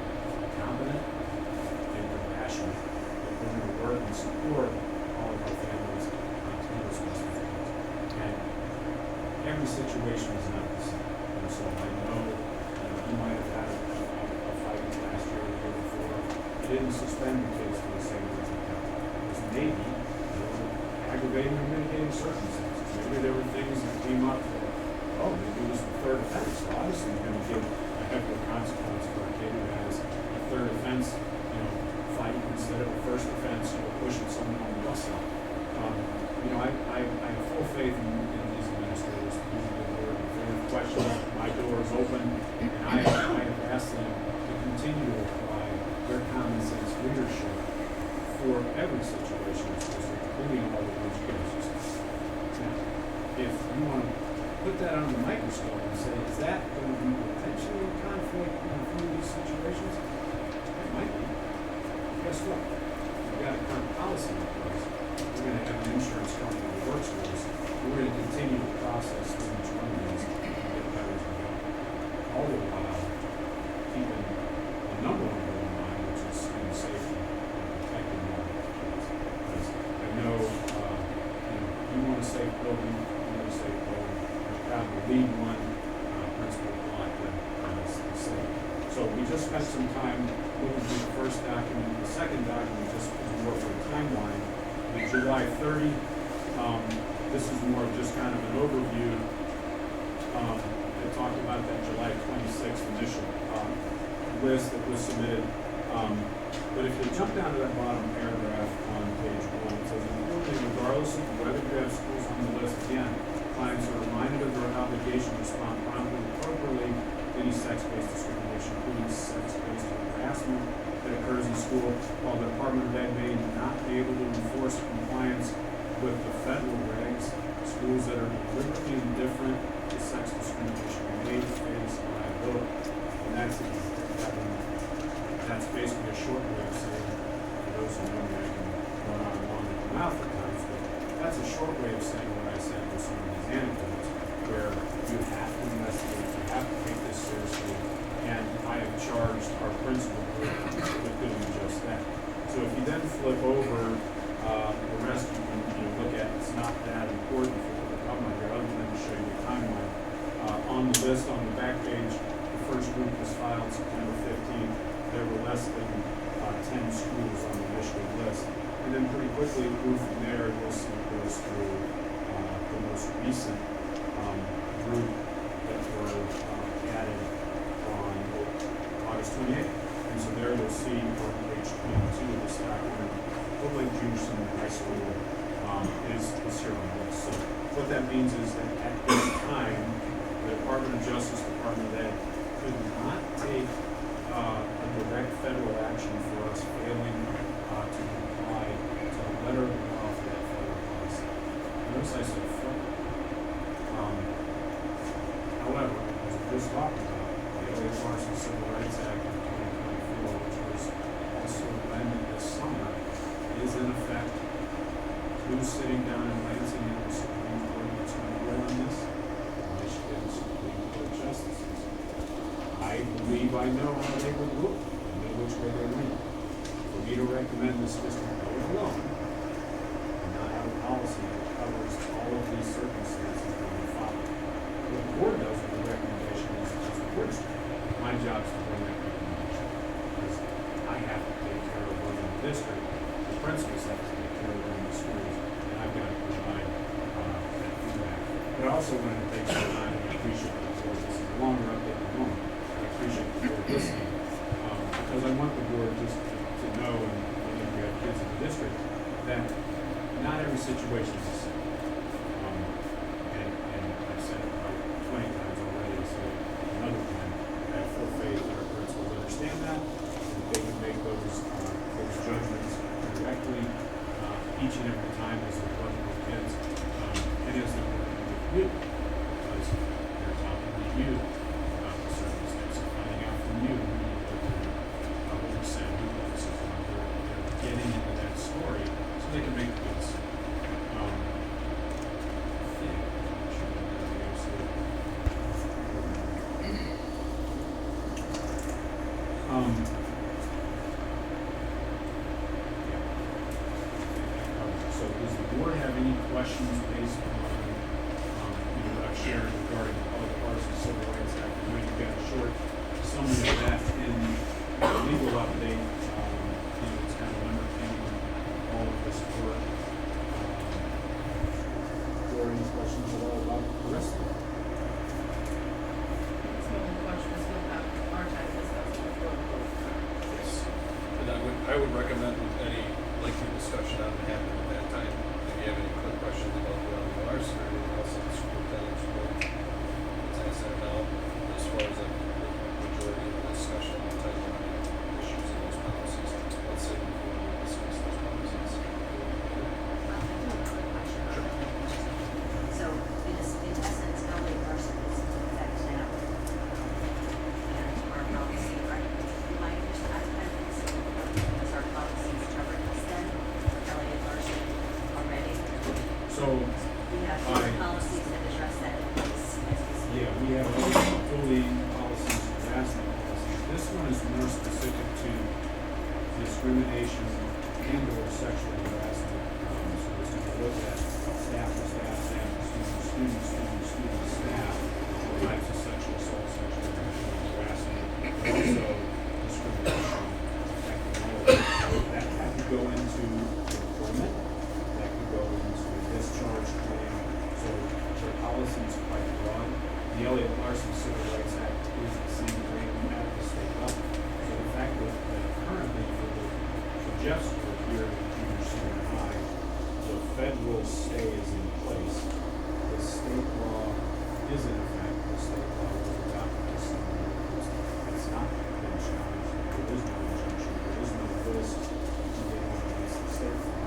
competent and compassionate, that we're going to work and support all of our families on continuous responsibilities. And every situation is not the same. And so I know you might have had a fight last year or the year before. You didn't suspend the kids for the same reason. Because maybe there were aggravating or mitigating circumstances. Maybe there were things that came up that, maybe it was the third offense. So obviously you're going to give a heck of a consequence for a kid who has a third offense, fight instead of a first offense, pushing someone on the bus stop. I have full faith in these administrators to do the good work. If they have questions, my door is open, and I have asked them to continue to apply their common sense leadership for every situation, including all the ones you guys just said. Now, if you want to put that under the microscope and say, is that going to be potentially a conflict in a few of these situations? It might be. Guess what? We've got a current policy in place. We're going to have an insurance company that works with us. We're going to continue the process through each one of these and get better as we go. All the while keeping the number one goal in mind, which is student safety and protecting all the kids. Because I know, you want a safe building, you want a safe building. There's probably lead one principal like that is safe. So we just spent some time looking through the first document. The second document just is more for a timeline. The July 30, this is more of just kind of an overview. They talked about that July 26th initial list that was submitted. But if you jump down to that bottom paragraph on page 1, it says, importantly, regardless of whether you have schools on the list, again, clients are reminded of their obligation to respond promptly and appropriately to any sex-based discrimination, including sex-based harassment that occurs in school. While the Department of Ed may not be able to enforce compliance with the federal regs, schools that are deliberately indifferent to sex discrimination may face liability. And that's basically a short way of saying, for those who know me, I can run on and on at the mouth at times, but that's a short way of saying what I said with some of these anecdotes, where you have to investigate, you have to take this seriously, and I have charged our principal group with doing just that. So if you then flip over, the rest you can look at, it's not that important for what we're talking about here, other than to show you the timeline. On the list, on the back page, the first group was filed September 15th. There were less than 10 schools on the Michigan list. And then pretty quickly it moved from there. This goes through the most recent group that were added on August 28th. And so there you'll see on page 22 of this document, Hope Lake Junior Senior High School is here on the list. So what that means is that at this time, the Department of Justice, Department of Ed could not take a direct federal action for us failing to comply to the letter of the law for that federal policy. Notice I said federal. However, as we just talked about, the Elliott Larson Civil Rights Act of 2024, which was also amended this summer, is in effect. Who's sitting down in Lansing in the Supreme Court that's going to rule on this? Michigan Supreme Court justices. I believe I know how they would look. I know which way they lean. For me to recommend this district go it alone and not have a policy that covers all of these circumstances that we follow. What the board does with the recommendation is the board's my job is to bring that recommendation. Because I have to take care of running the district. The principals have to take care of running the schools. And I've got to provide that feedback. But I also wanted to take some time and appreciate the board. This is a longer update than normal. I appreciate the board listening, because I want the board just to know, and if we have kids in the district, that not every situation is the same. And I've said it probably 20 times already, so another time, I have full faith that our principals understand that, and that they can make those judgments directly each and every time as they're working with kids, and as they're working with you, because they're talking to you about the circumstance and finding out from you what you said, who this is, they're getting into that story so they can make a good decision. So does the board have any questions based on what I've shared regarding the Public Parks and Civil Rights Act? I know you've got a short summary of that in the legal update. It's kind of underpinning all of this work. Are there any questions at all about the rest of it? Some of the questions we'll have our time to discuss before the vote. Yes. And I would recommend any lengthy discussion on it happen at that time. If you have any quick questions So, We have Aye. policies that address that in place as we speak. yeah, we have bullying policies, harassment policies. This one is more specific to discrimination and or sexual harassment. So it's going to look at staff to staff, staff to student, student, staff, all types of sexual assault, sexual harassment, but also discrimination. That could go into employment, that could go into discharge claim. So their policy is quite broad. The Elliott Larson Civil Rights Act is the same thing at the state level. So the fact that currently for Jeff's work here at junior senior high, the federal stay is in place. The state law is in effect. The state law was adopted this summer. It's not been challenged. There is no injunction. There is no list to get on against the state law.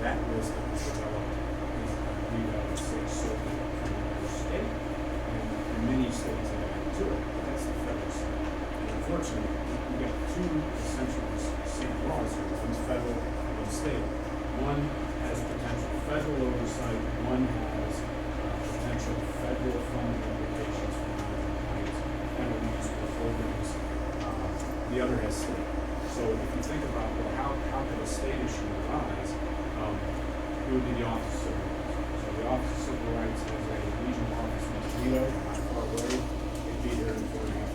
That list that was developed is, I believe, out of the state circuit from another state, and many states have added to it, but that's the federal side. And unfortunately, we've got two essentially same laws here, one's federal, one's state. One has potential federal oversight, one has potential federal funding implications for non-compliance penalties or programs. The other has state. So if you think about, well, how could a state issue arise? It would be the Office of Civil Rights. So the Office of Civil Rights has a regional office in Toledo, not far away. It'd be here in 4.5 hours.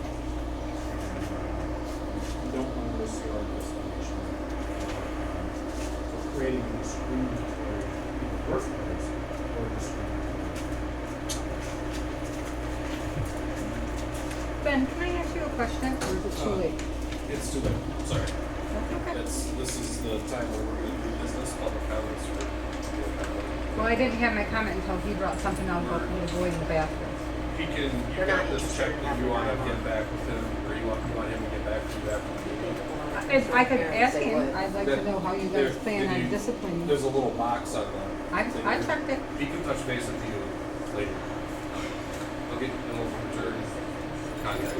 And we don't want to risk our destination for creating a discriminatory in the first place or discriminatory. Ben, can I ask you a question, or is it too late? It's too late, sorry. Okay. This is the time where we're gonna do business, public comments for. Well, I didn't have my comment until he brought something out about the little boy in the bathroom. He can, you got this checked if you wanna get back with him, or you want him to get back to you after the meeting. If I could ask him, I'd like to know how you guys plan on disciplining. There's a little box on the. I thing. checked it. He can touch base with you later. I'll get, we'll return contact.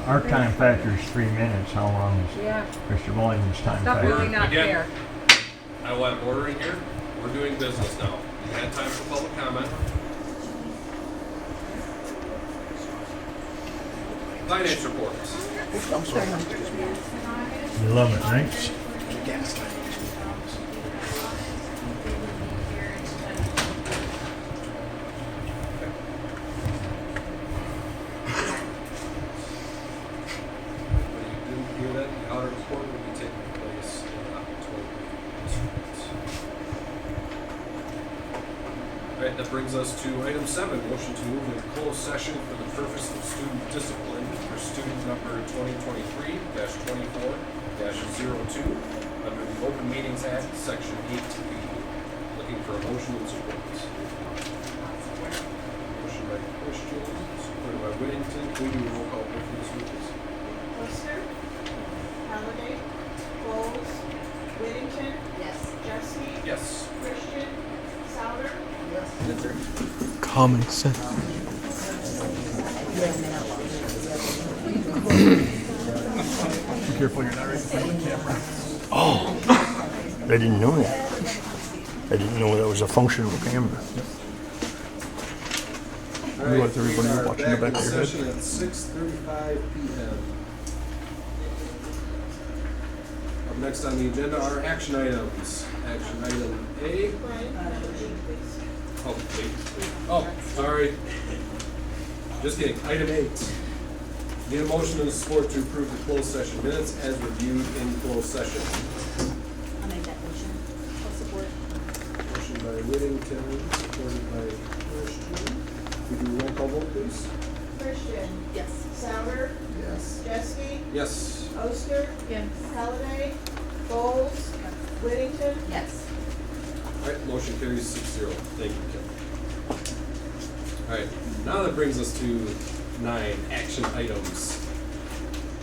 Our time factor is 3 minutes. How long is Yeah, Mr. Williams' time that's factor? really not Again. fair. I will have order in here. We're doing business now. You had time for public comment. Finance reports. You love it, right? When you didn't hear that, the audit report will be taking place in October. All right, that brings us to item 7, motion to move into closed session for the purpose of student discipline for student number 2023-24-02 under the Open Meetings Act, Section 8B. Looking for a motion and support. Motion by Christian, supported by Whittington. Can we do a roll call vote for this one, please? Lister, Halliday, Bowles, Whittington, Yes. Jesse, Yes. Christian, Souter, Common sense. Be careful you're not right in front of the camera. Oh, I didn't know that. I didn't know that was a functional camera. All You want everybody we are watching the back of your head? session at 6:35 p.m. Up next on the agenda are action items. Action item A. Brian, number 8, please. Oh, wait. Oh, sorry. Just kidding. Item 8. Need a motion and a support to approve the closed session minutes as reviewed in closed session. I'll make that motion. I'll support. Motion by Whittington, supported by Christian. We do a roll call vote, please. Christian, Yes. Souter, Yes. Jesse, Yes. Oster, Yes. Halliday, Bowles, Whittington, Yes. All right, motion carries 6-0. Thank you, Kim. All right, now that brings us to 9, action items.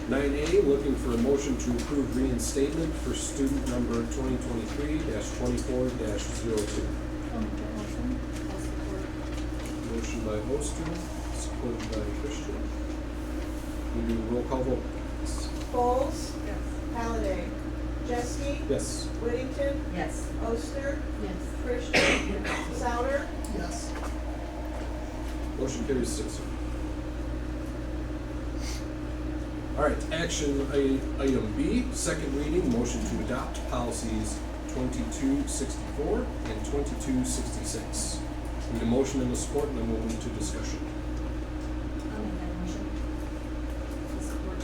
9A, looking for a motion to approve reinstatement for student number 2023-24-02. Motion by Oster, supported by Christian. We do roll call vote. Bowles, Halliday, Jeske, Yes. Whittington, Yes. Oster, Yes. Christian, Souter, Yes. Motion carries 6-0. All right, action item B, second reading, motion to adopt policies 2264 and 2266. Need a motion and a support, and then we'll move to discussion. I'll make that motion. Support.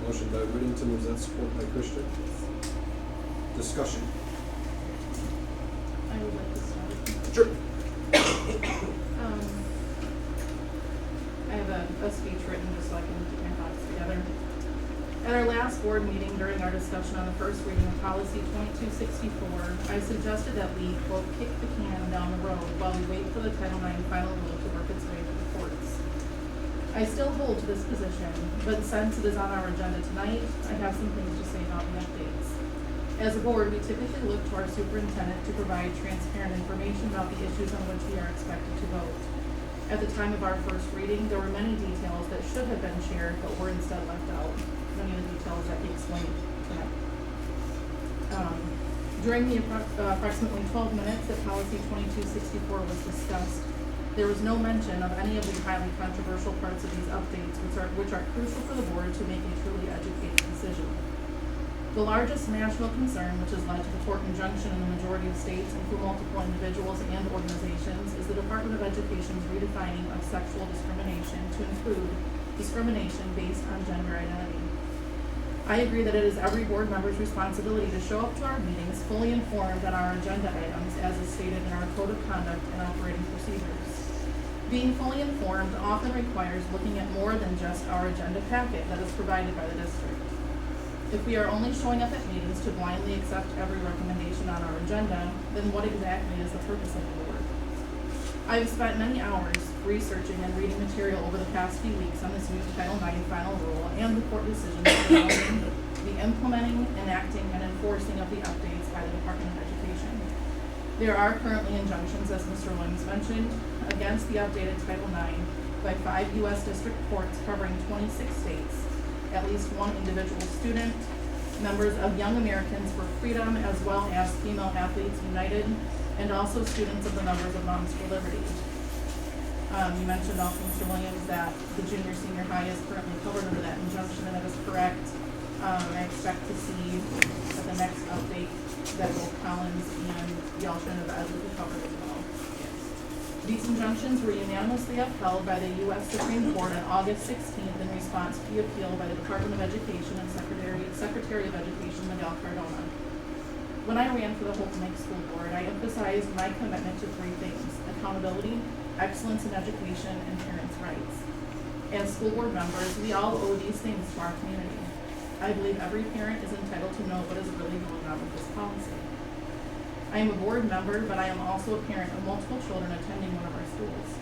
Motion by Whittington, is that support by Christian? Discussion. I would like to start. Sure. I have a speech written just so I can keep my thoughts together. At our last board meeting, during our discussion on the first reading of policy 2264, I suggested that we, quote, kick the can down the road while we wait for the Title IX final rule to work its way to the courts. I still hold to this position, but since it is on our agenda tonight, I have some things to say about the updates. As a board, we typically look to our superintendent to provide transparent information about the issues on which we are expected to vote. At the time of our first reading, there were many details that should have been shared but were instead left out. Many of the details that he explained tonight. During the approximately 12 minutes that policy 2264 was discussed, there was no mention of any of the highly controversial parts of these updates, which are crucial for the board to make a truly educated decision. The largest national concern, which has led to the court injunction in the majority of states and for multiple individuals and organizations, is the Department of Education's redefining of sexual discrimination to include discrimination based on gender identity. I agree that it is every board member's responsibility to show up to our meetings fully informed on our agenda items as is stated in our code of conduct and operating procedures. Being fully informed often requires looking at more than just our agenda packet that is provided by the district. If we are only showing up at meetings to blindly accept every recommendation on our agenda, then what exactly is the purpose of the board? I have spent many hours researching and reading material over the past few weeks on this new Title IX final rule and the court decisions involving the implementing, enacting, and enforcing of the updates by the Department of Education. There are currently injunctions, as Mr. Williams mentioned, against the updated Title IX by 5 U.S. district courts covering 26 states, at least one individual student, members of Young Americans for Freedom, as well as Female Athletes United, and also students of the members of Moms for Liberty. You mentioned also, Mr. Williams, that the junior-senior high is currently covered under that injunction, and that is correct. I expect to see at the next update that both Collins and the alternative ed will be covered as well. These injunctions were unanimously upheld by the U.S. Supreme Court on August 16th in response to the appeal by the Department of Education and Secretary of Education Miguel Cardona. When I ran for the Holton Lake School Board, I emphasized my commitment to 3 things: accountability, excellence in education, and parents' rights. As school board members, we all owe these things to our community. I believe every parent is entitled to know what is really going on with this policy. I am a board member, but I am also a parent of multiple children attending one of our schools.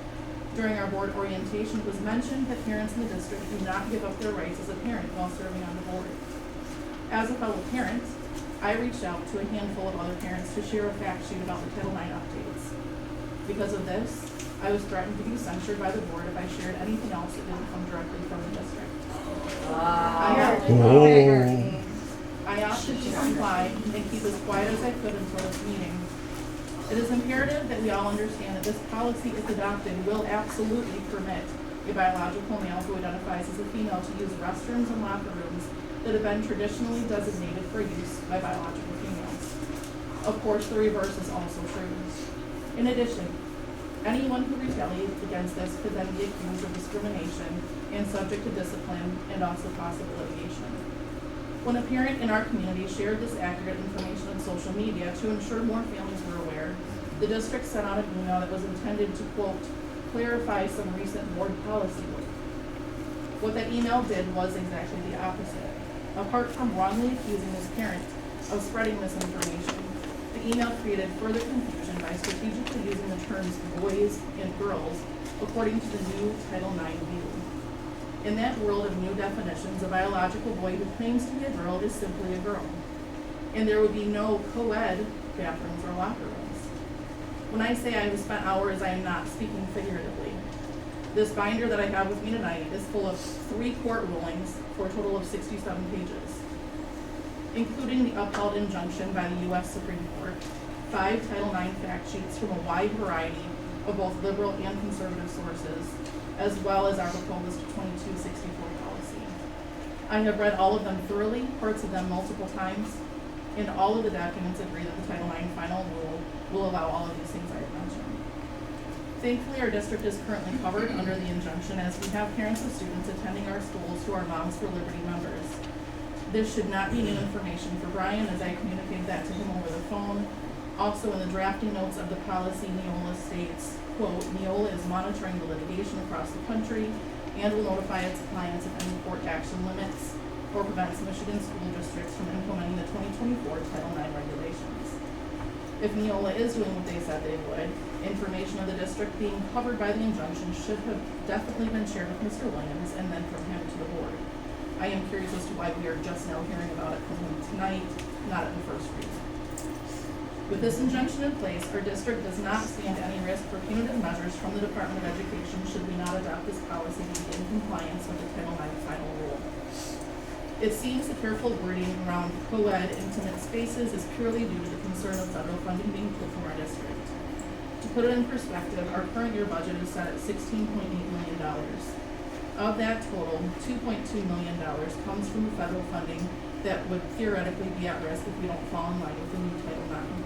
During our board orientation, it was mentioned that parents in the district do not give up their rights as a parent while serving on the board. As a fellow parent, I reached out to a handful of other parents to share a fact sheet about the Title IX updates. Because of this, I was threatened to be censured by the board if I shared anything else that didn't come directly from the district. I opted to comply and keep as quiet as I could until this meeting. It is imperative that we all understand that this policy, if adopted, will absolutely permit a biological male who identifies as a female to use restrooms and locker rooms that have been traditionally designated for use by biological females. Of course, the reverse is also true. In addition, anyone who retaliates against this could then be accused of discrimination and subject to discipline and also possible litigation. When a parent in our community shared this accurate information on social media to ensure more families were aware, the district sent out an email that was intended to, quote, clarify some recent board policy work. What that email did was exactly the opposite. Apart from wrongly accusing this parent of spreading misinformation, the email created further confusion by strategically using the terms boys and girls according to the new Title IX view. In that world of new definitions, a biological boy who claims to be a girl is simply a girl. And there would be no co-ed bathrooms or locker rooms. When I say I have spent hours, I am not speaking figuratively. This binder that I have with me tonight is full of 3 court rulings for a total of 67 pages. including the upheld injunction by the U.S. Supreme Court, 5 Title IX fact sheets from a wide variety of both liberal and conservative sources, as well as our proposed 2264 policy. I have read all of them thoroughly, parts of them multiple times, and all of the documents agree that the Title IX final rule will allow all of these things I have mentioned. Thankfully, our district is currently covered under the injunction, as we have parents of students attending our schools who are Moms for Liberty members. This should not be new information for Brian, as I communicated that to him over the phone. Also, in the drafting notes of the policy, Neola states, quote, Neola is monitoring the litigation across the country and will notify its clients if any court action limits or prevents Michigan school districts from implementing the 2024 Title IX regulations. If Neola is doing what they said they would, information of the district being covered by the injunction should have definitely been shared with Mr. Williams and then from him to the board. I am curious as to why we are just now hearing about it from him tonight, not at the first reading. With this injunction in place, our district does not stand any risk for punitive measures from the Department of Education should we not adopt this policy to be in compliance with the Title IX final rule. It seems the careful wording around co-ed intimate spaces is purely due to the concern of federal funding being pulled from our district. To put it in perspective, our current year budget is set at $16.8 million. Of that total, $2.2 million comes from the federal funding that would theoretically be at risk if we don't fall in line with the new Title IX.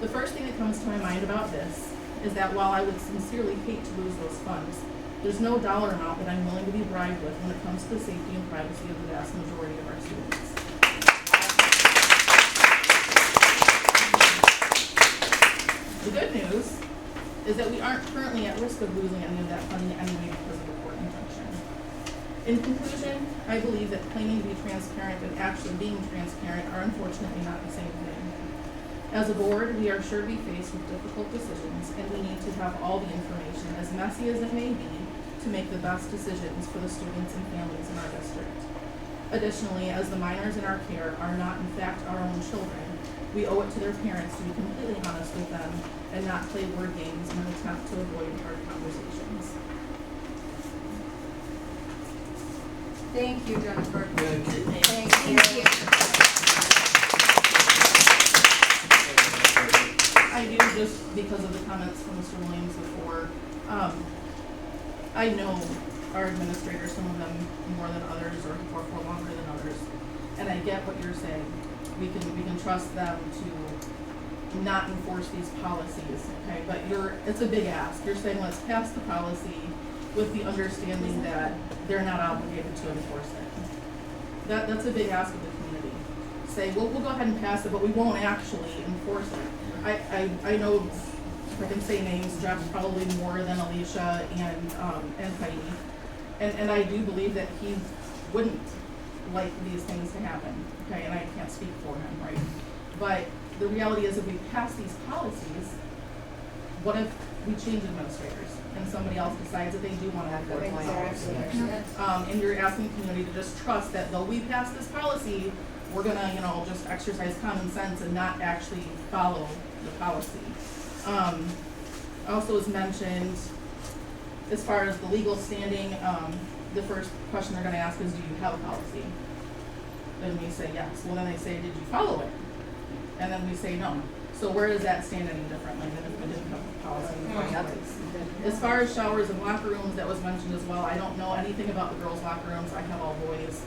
The first thing that comes to my mind about this is that while I would sincerely hate to lose those funds, there's no dollar amount that I'm willing to be bribed with when it comes to the safety and privacy of the vast majority of our students. The good news is that we aren't currently at risk of losing any of that funding anyway because of the court injunction. In conclusion, I believe that claiming to be transparent and actually being transparent are unfortunately not the same thing. As a board, we are sure to be faced with difficult decisions, and we need to have all the information, as messy as it may be, to make the best decisions for the students and families in our district. Additionally, as the minors in our care are not in fact our own children, we owe it to their parents to be completely honest with them and not play word games in an attempt to avoid hard conversations. Thank you, Jennifer. Thank you. Thank you. I do, just because of the comments from Mr. Williams before, I know our administrators, some of them more than others or for longer than others, and I get what you're saying. We can trust them to not enforce these policies, okay? But it's a big ask. You're saying let's pass the policy with the understanding that they're not obligated to enforce it. That's a big ask of the community. Say, well, we'll go ahead and pass it, but we won't actually enforce it. I know, if I can say names, Jeff's probably more than Alicia and Heidi. And I do believe that he wouldn't like these things to happen, okay? And I can't speak for him, right? But the reality is if we pass these policies, what if we change administrators and somebody else decides that they do want to have that policy? And you're asking the community to just trust that though we pass this policy, we're gonna, just exercise common sense and not actually follow the policy. Also as mentioned, as far as the legal standing, the first question they're gonna ask is, do you have a policy? And we say yes. Well, then they say, did you follow it? And then we say no. So where does that stand any differently than if we didn't have a policy in the first place? As far as showers and locker rooms, that was mentioned as well. I don't know anything about the girls' locker rooms. I have all boys.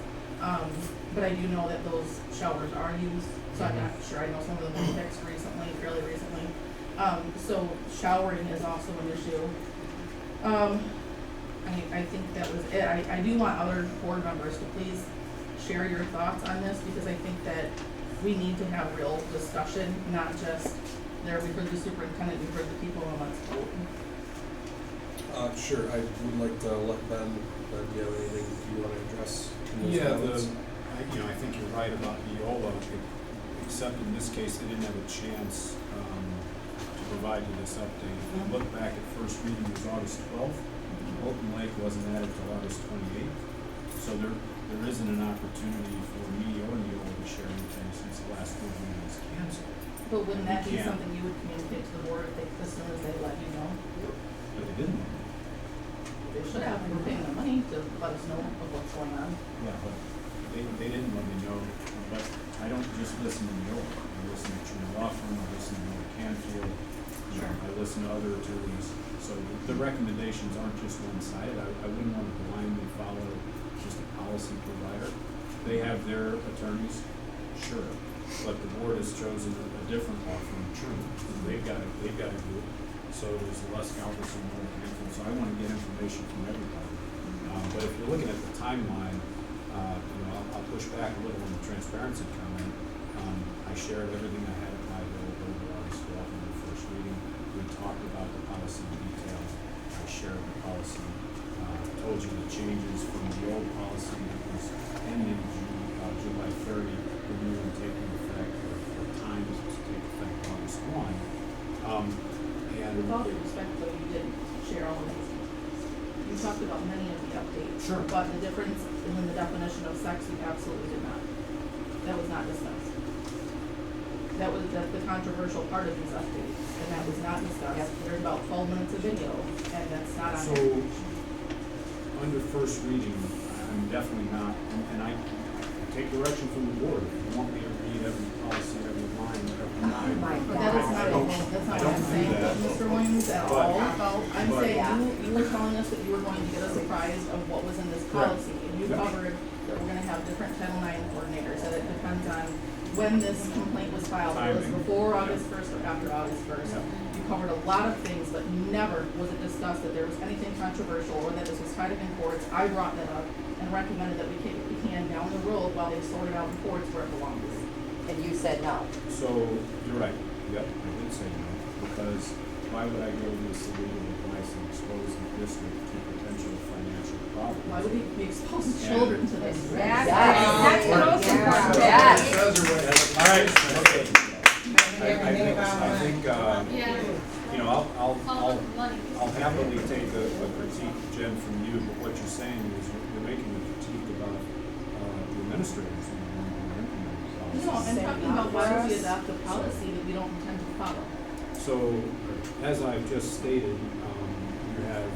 But I do know that those showers are used, so I'm not sure. I know some of them were fixed recently, fairly recently. So showering is also an issue. I think that was it. I do want other board members to please share your thoughts on this, because I think that we need to have real discussion, not just there, we heard the superintendent, we heard the people, and let's vote. Sure, I would like to let Ben, do you have anything you want to address? Yeah, I think you're right about Neola, except in this case, they didn't have a chance to provide you this update. If you look back at first reading, it was August 12th. Bolton Lake wasn't added till August 28th. So there isn't an opportunity for me or Neola to share anything since the last board meeting was canceled. But wouldn't that be something you would communicate to the board as soon as they let you know? But they didn't. They should have. We're paying them money to let us know of what's going on. Yeah, but they didn't let me know. But I don't just listen to Neil, I listen to True Laughlin, I listen to Neil Canfield, you know, I listen to other attorneys. So the recommendations aren't just one-sided. I wouldn't want to blindly follow just a policy provider. They have their attorneys, sure, but the board has chosen a different law firm, True. They've got to do it. So there's Les Galvez and Neil Canfield. So I want to get information from everybody. But if you're looking at the timeline, you know, I'll push back a little on the transparency comment. I shared everything I had at my availability August 12th in the first reading. We talked about the policy in detail. I shared the policy, told you the changes from the old policy that was ending July 30, renewal and taking effect, or timed to take effect August 1. With all due respect, though, you didn't share all of these. You talked about many of the updates. Sure. But the difference in the definition of sex, you absolutely did not. That was not discussed. That was the controversial part of these updates, and that was not discussed. There's about 12 minutes of video, and that's not on. So, under first reading, I'm definitely not, and I take direction from the board. If you want me to read every policy, every line, every line. But that is not, that's not what I'm saying, Mr. Williams, at all. I'm saying you were telling us that you were going to get us apprised of what was in this policy, and you covered that we're gonna have different Title IX coordinators, that it depends on when this complaint was filed, whether it was before August 1st or after August 1st. You covered a lot of things, but never was it discussed that there was anything controversial or that this was tied up in courts. I brought that up and recommended that we kick the can down the road while they sorted out in courts where it belongs. And you said no. So, you're right. Yep, I did say no, because why would I go to this legal advice and expose the district to potential financial problems? Why would we expose children to this? Yes. That's the most important. Yes. All right, okay. I think, you know, I'll happily take a critique, Jen, from you, but what you're saying is you're making a critique about the administrators and the No, I'm talking about why would we adopt a policy that we don't intend to follow? So, as I've just stated, you have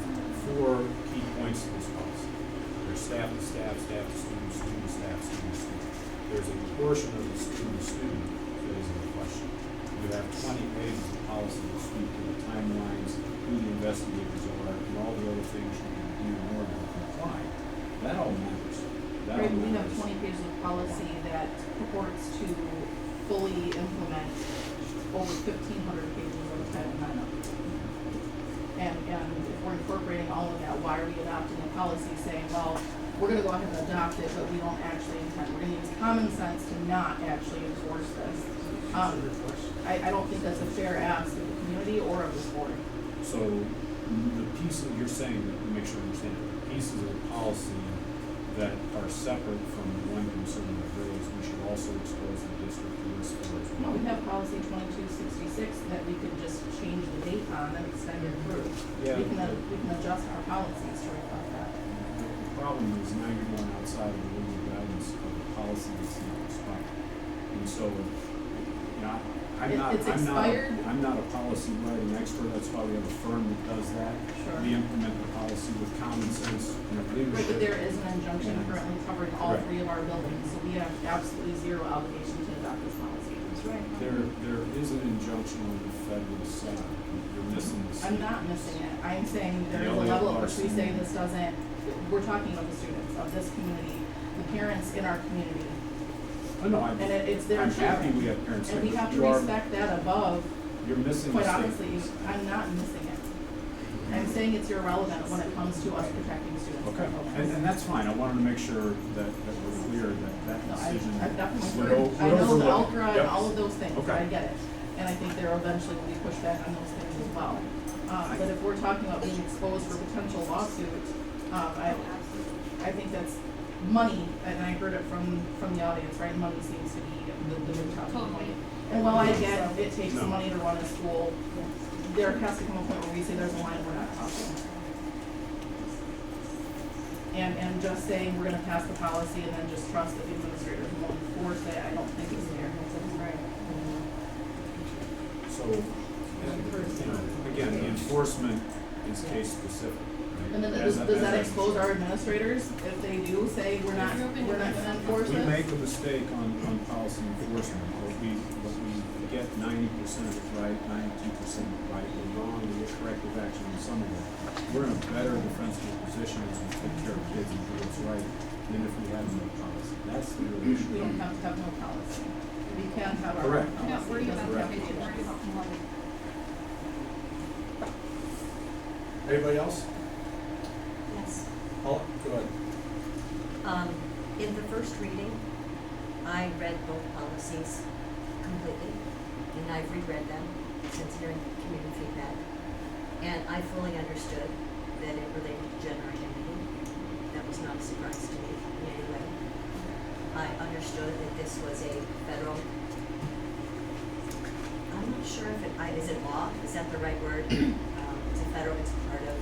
4 key points to this policy. There's staff to staff, staff to student, student to staff, student to student. There's a portion of the student to student that is in question. You have 20 pages of policy that speak to the timelines, who the investigators are, and all the other things you can do in order to comply. That all matters. That Right, all we have matters. 20 pages of policy that purports to fully implement over 1,500 pages of Title IX. And if we're incorporating all of that, why are we adopting a policy saying, well, we're gonna go ahead and adopt it, but we don't actually intend, we're gonna use common sense to not actually enforce this. I don't think that's a fair ask of the community or of this board. So, the pieces, you're saying, to make sure I understand, the pieces of the policy that are separate from the one concern that raised, we should also expose the district to this for as No, well. we have policy 2266 that we could just change the date on and extend it through. Yeah. We can adjust our policies to reflect that. The problem is now you're going outside of the legal guidance of the policy that's not expired. And so, you know, It's expired. I'm not a policy writing expert, that's why we have a firm that does that. Sure. We implement the policy with common sense and leadership. Right, but there is an injunction currently covering all Right. 3 of our buildings, so we have absolutely zero obligation to adopt this policy. That's right. There is an injunction on the federal side. You're missing the. I'm not missing it. I'm saying there is a The level at only which we say this doesn't, we're talking about the students of this community, the parents in our community. Oh, no, I'm, And it's their I'm happy children. we have parents. And we but have to you are- respect that above, You're missing the quite statement. honestly, I'm not missing it. I'm saying it's irrelevant when it comes to us protecting students. Okay, and that's fine, I wanted to make sure that we're clear that No, decision. I've definitely would heard, o- I would know the overlook. Ultra Yep. and all of those things, Okay. I get it. And I think there eventually will be pushback on those things as well. But if we're talking about being exposed for potential lawsuits, I think that's money, and I heard it from the audience, right? Money seems to be the big talking point. And while I get it takes No. money to run a school, there has to come a point where we say there's a line we're not crossing. And just saying we're gonna pass the policy and then just trust that the administrators won't enforce it, I don't think is fair. So, and, you know, again, the enforcement is case specific. And then As does that I- expose our administrators if they do say we're not gonna enforce We it? make a mistake on policy enforcement, but we get 90% of it right, 92% right, we're wrong, we get corrective action on some of it. We're in a better defensible position as we take care of kids and do what's right than if we had no policy. That's the real We issue. don't have to have no policy. We can have our Correct. own policy. Worry about That's that, correct. worry about more. Anybody else? Yes. Paula, go ahead. In the first reading, I read both policies completely, and I've reread them since hearing community feedback. And I fully understood that it related to gender identity. That was not a surprise to me in any way. I understood that this was a federal, I'm not sure if is it law? Is that the right word? It's a federal, it's part of.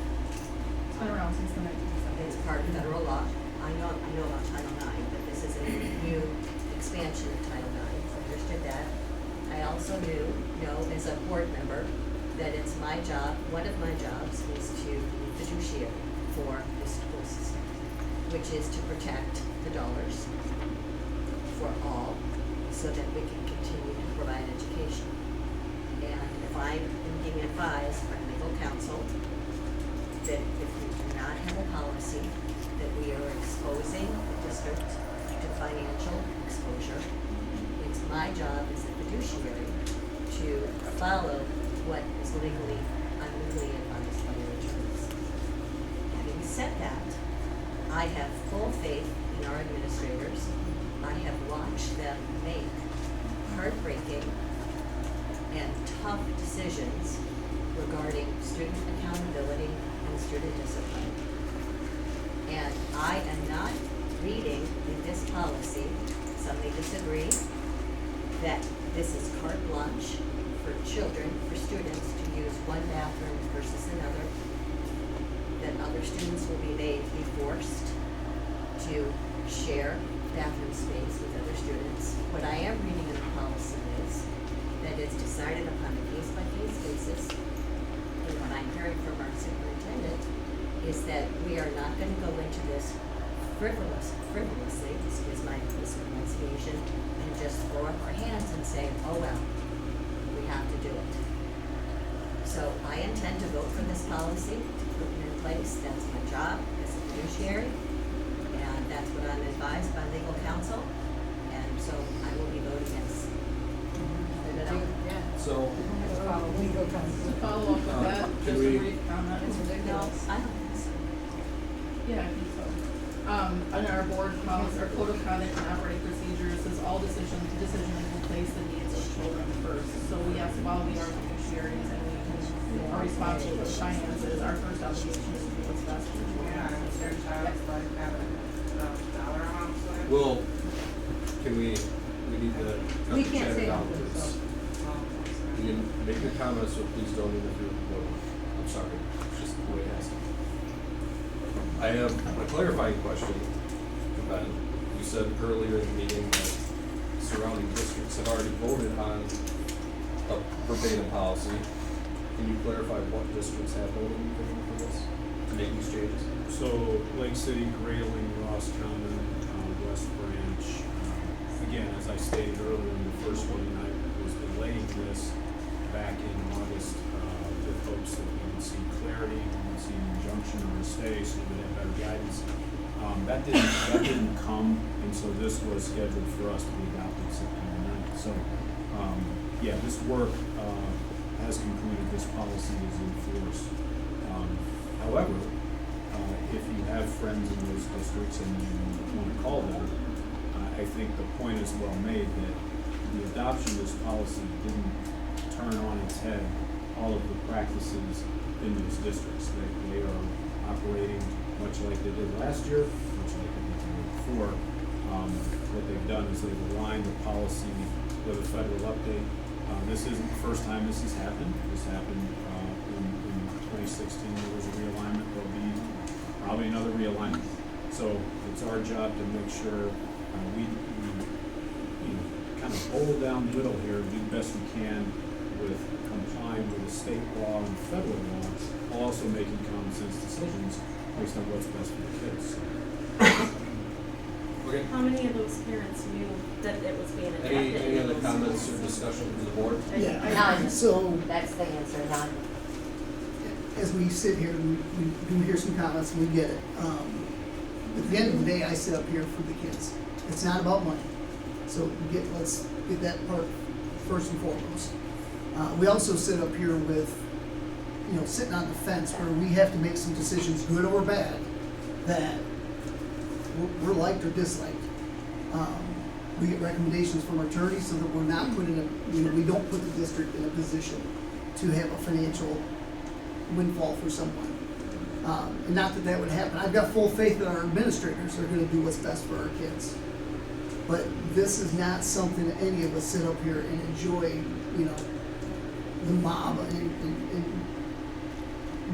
It's been around since the 1970s. It's part of federal law. I know about Title IX, but this is a new expansion of Title IX. I understood that. I also know as a board member that it's my job, one of my jobs is to be fiduciary for the school system, which is to protect the dollars for all so that we can continue to provide education. And if I'm being advised by legal counsel that if we do not have a policy, that we are exposing the district to financial exposure, it's my job as a fiduciary to follow what is legally advised by your attorneys. Having said that, I have full faith in our administrators. I have watched them make heartbreaking and tough decisions regarding student accountability and student discipline. And I am not reading in this policy, some may disagree, that this is carte blanche for children, for students to use one bathroom versus another, that other students will be forced to share bathroom space with other students. What I am reading in the policy is that it's decided upon a case-by-case basis, and what I'm hearing from our superintendent is that we are not gonna go into this frivolously, excuse my mispronunciation, and just throw up our hands and say, oh well, we have to do it. So I intend to vote for this policy, to put it in place. That's my job as a fiduciary, and that's what I'm advised by legal counsel, and so I will be voting yes. So, To follow up with that, can just we- a brief comment. No, I don't think so. Yeah, I think so. On our board policy, our code of conduct and operating procedures says all decisions will place the needs of children first. So yes, while we are fiduciaries and we are responsible for finances, our first obligation is to do what's best for children. well, we need to cut We the can't chatter say down, all this. please. You can make your comments, so please don't interfere with the vote. I'm sorry, it's just the way it has to be. I have a clarifying question for Ben. You said earlier in the meeting that surrounding districts have already voted on a verbatim policy. Can you clarify what districts have voted in favor for this, to make these changes? So Lake City, Grayling, Ross Common, West Branch. Again, as I stated earlier in the first meeting, I was delaying this back in August with hopes that we would see clarity, we would see an injunction or a stay, so we would have better guidance. That didn't come, and so this was scheduled for us to be adopted September 9th. So, yeah, this work has concluded. This policy is in force. However, if you have friends in those districts and you want to call them, I think the point is well made that the adoption of this policy didn't turn on its head all of the practices in those districts. They are operating much like they did last year, much like they did the year before. What they've done is they've aligned the policy with a federal update. This isn't the first time this has happened. This happened in 2016. There was a realignment. There'll be probably another realignment. So it's our job to make sure we kind of hold down the middle here, do the best we can, with complying with the state law and federal law, while also making common sense decisions based on what's best for the kids. Okay. How many of those parents knew that it was being adapted? Any other comments or discussion from the board? None. So, That's the answer, none. as we sit here, we do hear some comments, and we get it. At the end of the day, I sit up here for the kids. It's not about money. So let's get that part first and foremost. We also sit up here with, sitting on the fence where we have to make some decisions, good or bad, that we're liked or disliked. We get recommendations from our attorneys so that we're not put in we don't put the district in a position to have a financial windfall for someone. And not that would happen. I've got full faith that our administrators are gonna do what's best for our kids. But this is not something that any of us sit up here and enjoy, the mob and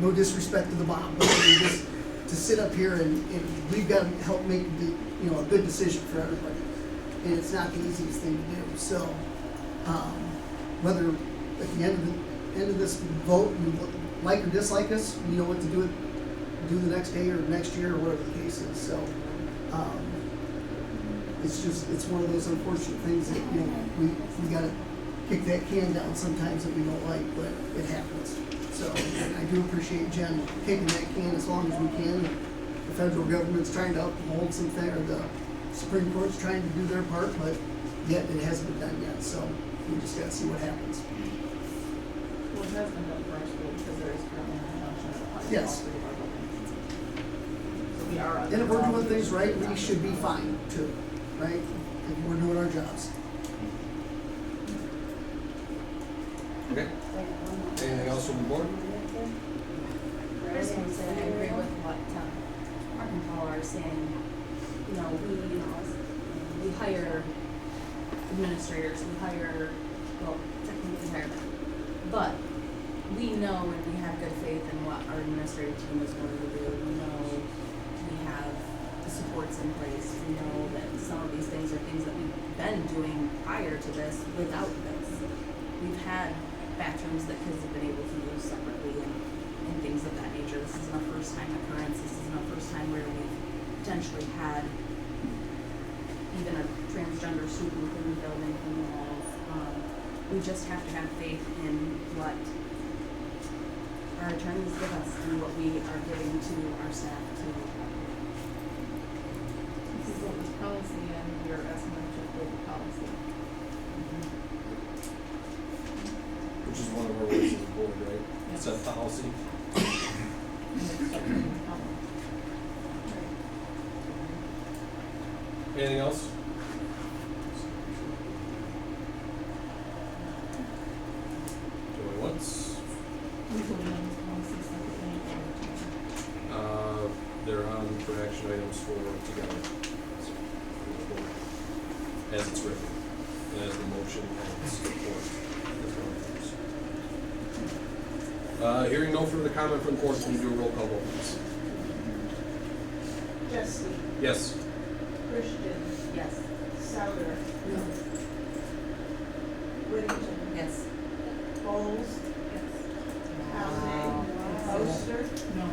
no disrespect to the mob, but I mean, just to sit up here and we've got to help make a good decision for everybody. And it's not the easiest thing to do. So whether at the end of this vote you like or dislike us, you know what to do the next day or next year or whatever the case is. So it's one of those unfortunate things that we got to kick that can down sometimes that we don't like, but it happens. So I do appreciate Jen kicking that can as long as we can. The federal government's trying to uphold something, or the Supreme Court's trying to do their part, but yet it hasn't been done yet. So we just got to see what happens. Well, it has been done for our school because there is currently an injunction that applies to all Yes. three of our buildings. So we are. And if we're doing things right, we should be fine too, right? If we're doing our jobs. Okay. Anything else from the board? I was going to say, I agree with what Mark and Paul are saying. We hire administrators, technically hire them. But we know and we have good faith in what our administrative team is going to do. We know we have the supports in place. We know that some of these things are things that we've been doing prior to this without this. We've had bathrooms that kids have been able to use separately and things of that nature. This isn't a first time occurrence. This isn't a first time where we've potentially had even a transgender student in the building, in the walls. We just have to have faith in what our attorneys give us and what we are giving to our staff to. This is what was policy, and we are asking them to uphold the policy. Which is one of our ways of the board, right? Yes. Set policy. And it's something to follow. Anything else? Going once. We voted on this policy separately all the time. They're on for action items for together. So, for the board. As it's written, and as the motion and its support. Hearing no further comment from the board, can you do a roll call vote, please? Jesse, Yes. Christian, Yes. Souter, No. Whittington, Yes. Bowles, Halliday, Oster. No.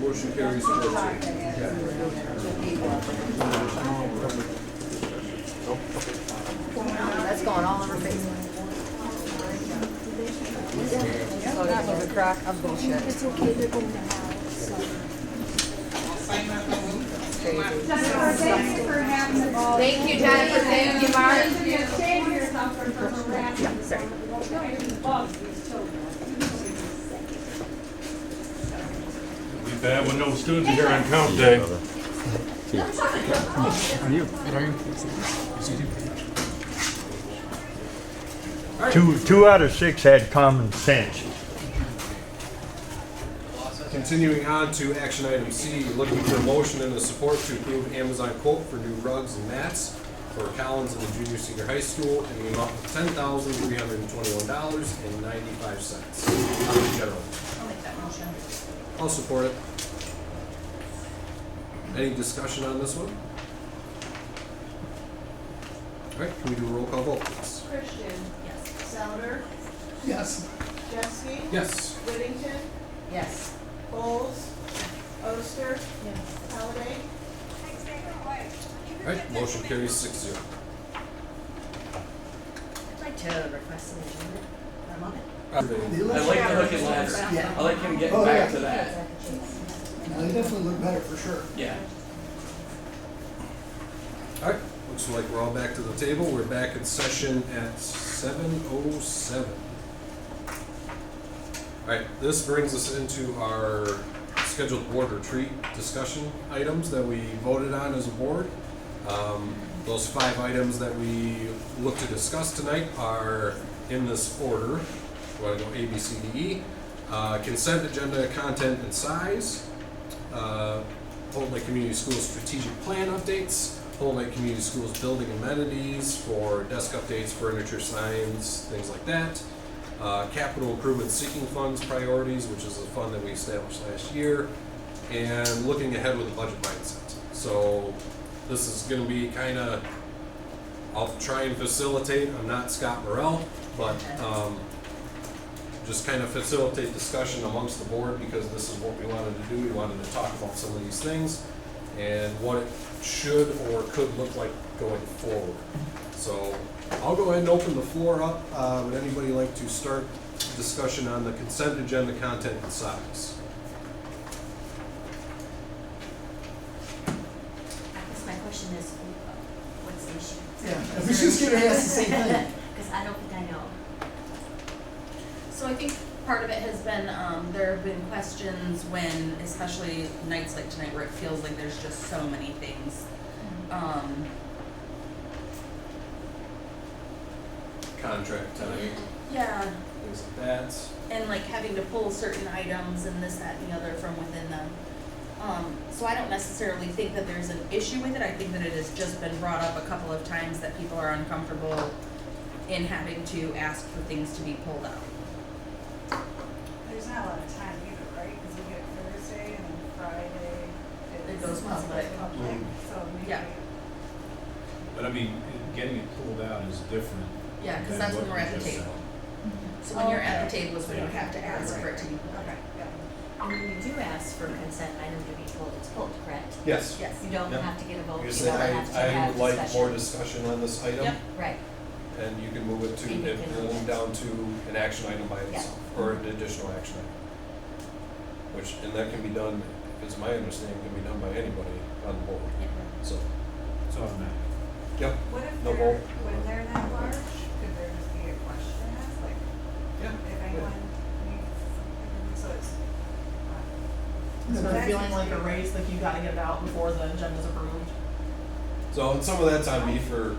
Motion carries 4-2. That's going all over Facebook. So that was a crock of bullshit. It's okay, they're going to have Thank you for having the ball. Thank you, Jennifer, thank you, Mark. Yeah, sorry. Be bad when no students are here on count day. Two out of 6 had common sense. Continuing on to action item C, looking for a motion and a support to approve Amazon quote for new rugs and mats for Collins and the junior senior high school in the amount of $10,321.95. General. I'll make that motion. I'll support it. Any discussion on this one? All right, can we do a roll call vote, please? Christian, Yes. Souter, Yes. Jeffy, Yes. Whittington, Yes. Bowles, Oster, Yes. Halliday. All right, motion carries 6-0. I'd like to request an agenda. I'm on it. Uh, They I look like sharp. the looking last. Yeah. I like him getting Oh, back yeah. to that. No, they definitely look better for sure. Yeah. All right, looks like we're all back to the table. We're back in session at 7:07. All right, this brings us into our scheduled board retreat discussion items that we voted on as a board. Those 5 items that we look to discuss tonight are in this order. We want to go A, B, C, D, E. Consent agenda content and size. Holton Lake Community Schools strategic plan updates. Holton Lake Community Schools building amenities for desk updates, furniture, signs, things like that. Capital improvement seeking funds priorities, which is a fund that we established last year, and looking ahead with a budget mindset. So this is going to be kind of, I'll try and facilitate. I'm not Scott Morrell, but just kind of facilitate discussion amongst the board because this is what we wanted to do. We wanted to talk about some of these things and what it should or could look like going forward. So I'll go ahead and open the floor up. Would anybody like to start discussion on the consent agenda content and size? I guess my question is, what's the issue? Yeah, I was just gonna ask the same thing. Because I don't think I know. So I think part of it has been, there have been questions when, especially nights like tonight where it feels like there's just so many things. Contract time, Yeah, things like that. and like having to pull certain items and this, that, and the other from within them. So I don't necessarily think that there's an issue with it. I think that it has just been brought up a couple of times that people are uncomfortable in having to ask for things to be pulled out. There's not a lot of time either, right? Because we get Thursday and then Friday. It goes public. So maybe. Yeah. But I mean, getting it pulled out is different. Yeah, because than that's when what we're you at the just table. said. So when you're at the table is when you have to ask for it to be pulled out. Okay, yeah. And when you do ask for consent item to be pulled, it's pulled, correct? Yes. Yes. You don't Yep. have to get a vote, You you say, don't have to I have would like more discussion. discussion on this item. Yep. Right, And you can move it to, And you it can- will move down to an action item by Yeah. itself, or an additional action item. Which, and that can be done, it's my understanding, can be done by anybody on the board, yeah. so, It's automatic. yep, What if No they're, vote. when they're that large, could there just be a question asked, like, yeah. if anyone needs something, so it's. Instead of That's feeling like a easy. race, like you gotta get it out before the agenda's approved. So, and some of that's on me for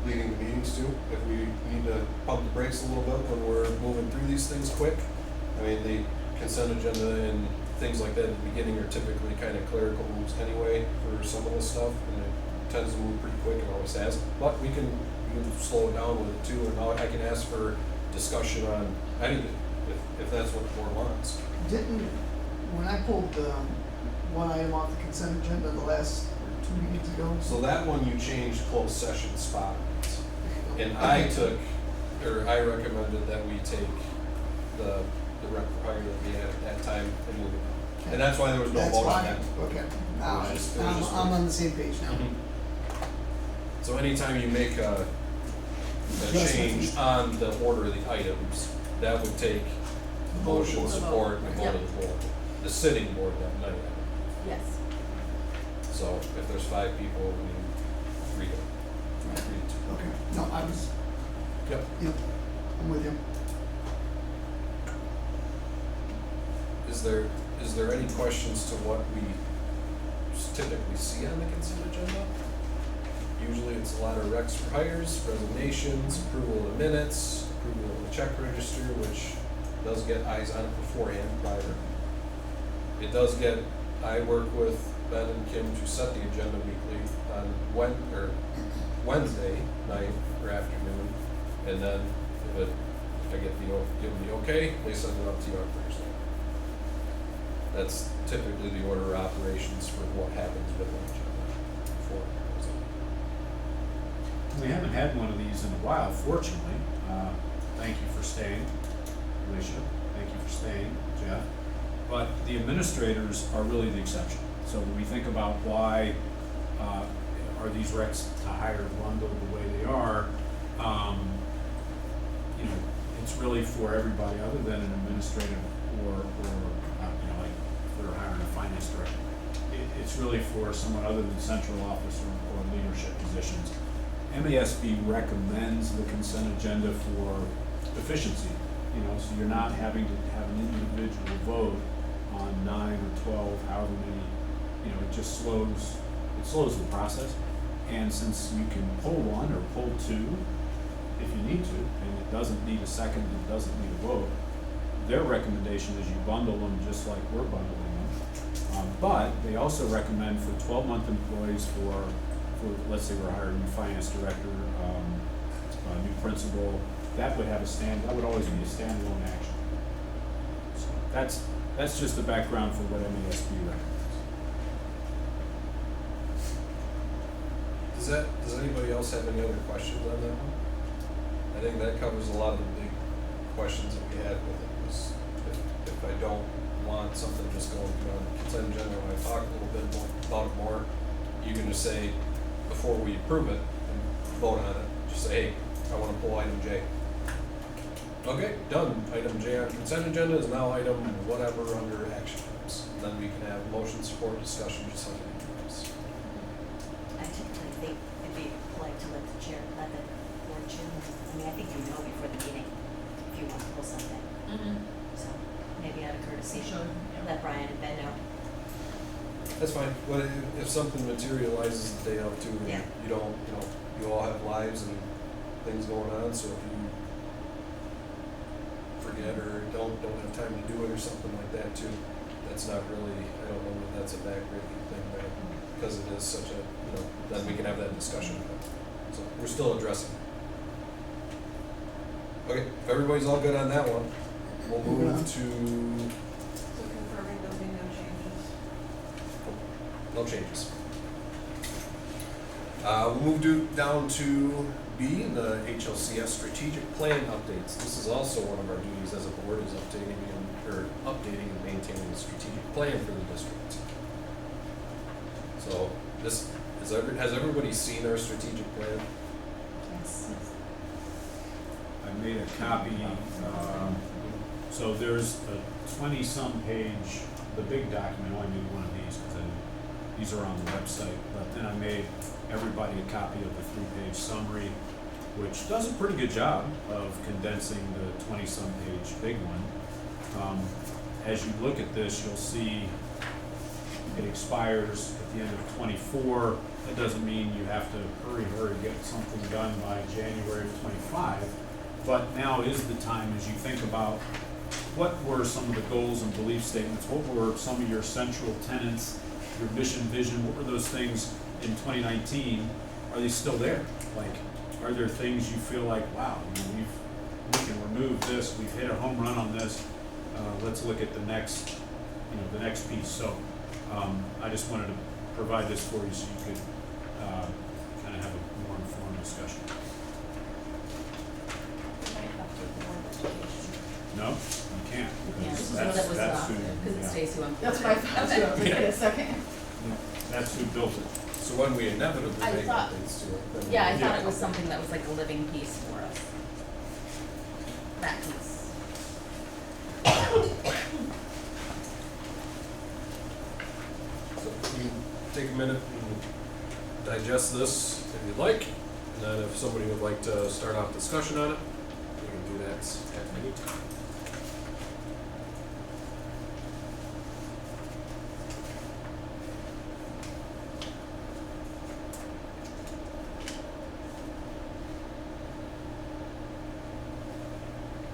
leading the meetings too, if we need to pump the brakes a little bit when we're moving through these things quick. I mean, the consent agenda and things like that at the beginning are typically kind of clerical moves anyway for some of this stuff, and it tends to move pretty quick, it always has. But we can slow it down with it too, and I can ask for discussion on anything, if that's what the board wants. When I pulled one item off the consent agenda the last 2 meetings ago. So that one you changed closed session spot. And I recommended that we take the rec hire that we had at that time and move it on. And that's why there was no That's vote on fine. that. Okay, now, It was just- it was just- I'm on the same page now. So anytime you make a change on the order of the items, that would take motion, support, and vote of the board, the sitting board that night. Yes. So if there's 5 people, we read it. Read it. Okay, no, I was, Yep. yep, I'm with you. Is there any questions to what we typically see on the consent agenda? Usually it's a lot of recs for hires, resignations, approval of the minutes, approval of the check register, which does get eyes on it beforehand, prior. It does get, I work with Ben and Kim to set the agenda weekly on Wednesday night or afternoon, and then if I give them the okay, they send it up to you on Thursday. That's typically the order of operations for what happens with the agenda before it goes on. We haven't had one of these in a while, fortunately. thank you for staying. Alicia, thank you for staying. Jeff. But the administrators are really the exception. So when we think about why are these recs to hire bundled the way they are, you know, it's really for everybody other than an administrative or you know, like if they're hiring a finance director. It's really for someone other than central office or leadership positions. MASB recommends the consent agenda for efficiency, you know, so you're not having to have an individual vote on 9 or 12, however many, you know, it slows the process. And since you can pull one or pull two if you need to, and it doesn't need a second, it doesn't need a vote, their recommendation is you bundle them just like we're bundling them. But they also recommend for 12-month employees for let's say we're hiring a new finance director, a new principal, that would always be a standalone action. So that's just the background for what MASB recommends. Does anybody else have any other questions on that one? I think that covers a lot of the big questions that we had with it. Was if I don't want something just going on the consent agenda, when I talk a little bit more about it more, you can just say, before we approve it and vote on it, just say, hey, I want to pull item J. Okay, done. Item J on consent agenda is now item whatever under action items. Then we can have motion, support, discussion, just like anything else. I typically think it'd be polite to let the board chair know. I mean, I think you know before the meeting if you want to pull something. So maybe out of courtesy, let Brian and Ben know. That's fine. But if something materializes the day of too, and Yeah. you don't, you all have lives and things going on, so if you forget or don't have time to do it or something like that too, that's not really, I don't know that that's a backbreaking thing, right? Because it is such a, then we can have that discussion. So we're still addressing it. Okay, if everybody's all good on that one, we'll move to, So confirming there'll be no changes. no changes. We'll move down to B, the HLCS strategic plan updates. This is also one of our duties as a board, is updating and maintaining the strategic plan for the district. So has everybody seen our strategic plan? Yes. I made a copy, so there's a 20-some page, the big document, I only made one of these because these are on the website, but then I made everybody a copy of the 3-page summary, which does a pretty good job of condensing the 20-some page big one. As you look at this, you'll see it expires at the end of 24. That doesn't mean you have to hurry, get something done by January of 25. But now is the time, as you think about what were some of the goals and belief statements, what were some of your central tenets, your mission, vision, what were those things in 2019? Are they still there? Like, are there things you feel like, wow, we can remove this, we've hit a home run on this, let's look at the next, the next piece. So I just wanted to provide this for you so you could kind of have a more informed discussion. No, you can't. This because is one that was that's who, because it yeah. stays who I'm. That's what I thought too. Wait a second. Yeah, that's who built it. So when we inevitably I make thought- updates to it, then Yeah, I we'll- thought it was something that was like a living piece for us. That piece. So you take a minute and digest this if you'd like, and then if somebody would like to start off discussion on it, we can do that at any time.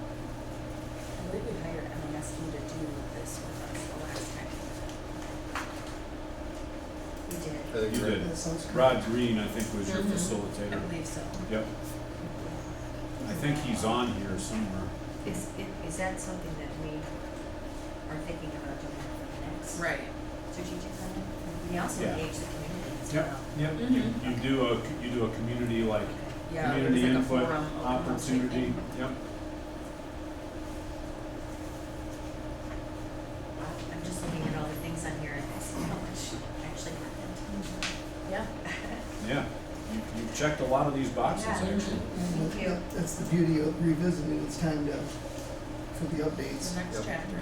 I believe we hired MASD to do this with us the last time. We did. I think You you're- did. That sounds good. Rod Green, I think, was your Mhm. facilitator. I believe so. Yep. I think he's on here somewhere. Is that something that we are thinking about doing for the next Right. strategic plan? We also Yeah. engage the community as Yep, well. yep. Mhm. You do a community like Yeah, it was community like a input forum, open house type opportunity. thing. Yep. I'm just looking at all the things on here and I see how much actually happened. Yeah. Yeah, you've checked a lot of these boxes, Yeah. actually. Thank you. That's the beauty of revisiting, it's time to, for the updates. The next Yep. chapter.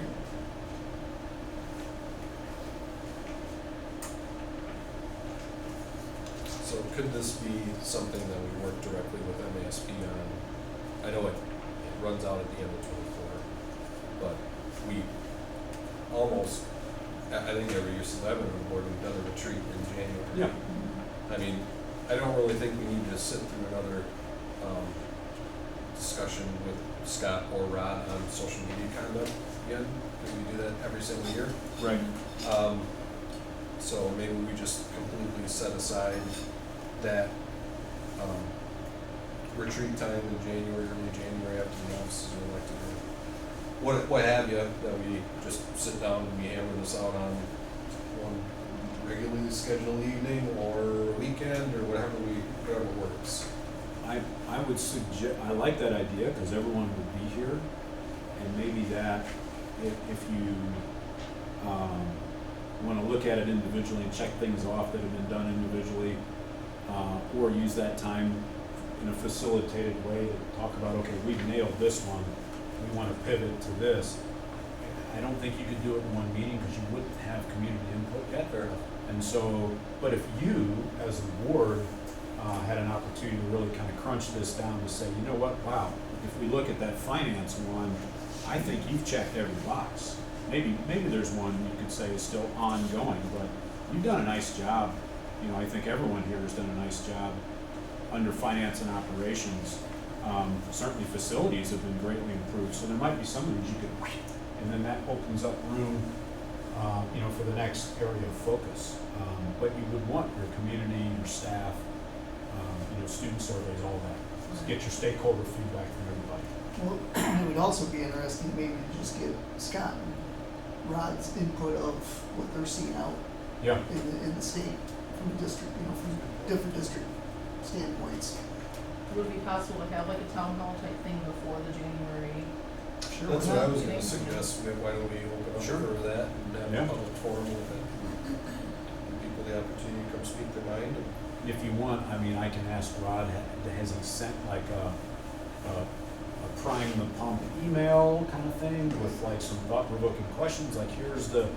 So could this be something that we work directly with MASP on? I know it runs out at the end of '24, but we almost, I think every year since I've been on the board, we've done a retreat in January. Yeah. I mean, I don't really think we need to sit through another discussion with Scott or Rod on social media conduct again, because we do that every single year. Right. So maybe we just completely set aside that retreat time in January, early January after the offices are elected, or what have you, that we just sit down and we hammer this out on one regularly scheduled evening or weekend or whatever works. I would suggest, I like that idea, because everyone would be here, and maybe that, if you, wanna look at it individually and check things off that have been done individually, or use that time in a facilitated way to talk about, okay, we've nailed this one, we wanna pivot to this. I don't think you could do it in one meeting, because you wouldn't have community input yet. Fair enough. And so, but if you, as a board, had an opportunity to really kind of crunch this down to say, you know what, wow, if we look at that finance one, I think you've checked every box. Maybe there's one you could say is still ongoing, but you've done a nice job. You know, I think everyone here has done a nice job under finance and operations. Certainly facilities have been greatly improved, so there might be some of these you could, and then that opens up room, you know, for the next area of focus. But you would want your community, your staff, you know, student surveys, all that. So get your stakeholder feedback from everybody. Well, it would also be interesting maybe to just get Scott and Rod's input of what they're seeing out Yeah. in the state from the district, you know, from different district standpoints. Would it be possible to have like a town hall type thing before the January? Sure. That's what I was gonna Meeting? suggest. Why don't we open up Sure. for that and have Yeah. a public forum with it? Give people the opportunity to come speak their mind. If you want, I mean, I can ask Rod, has he sent like a prime the pump email kind of thing with like some thought-provoking questions, like here's the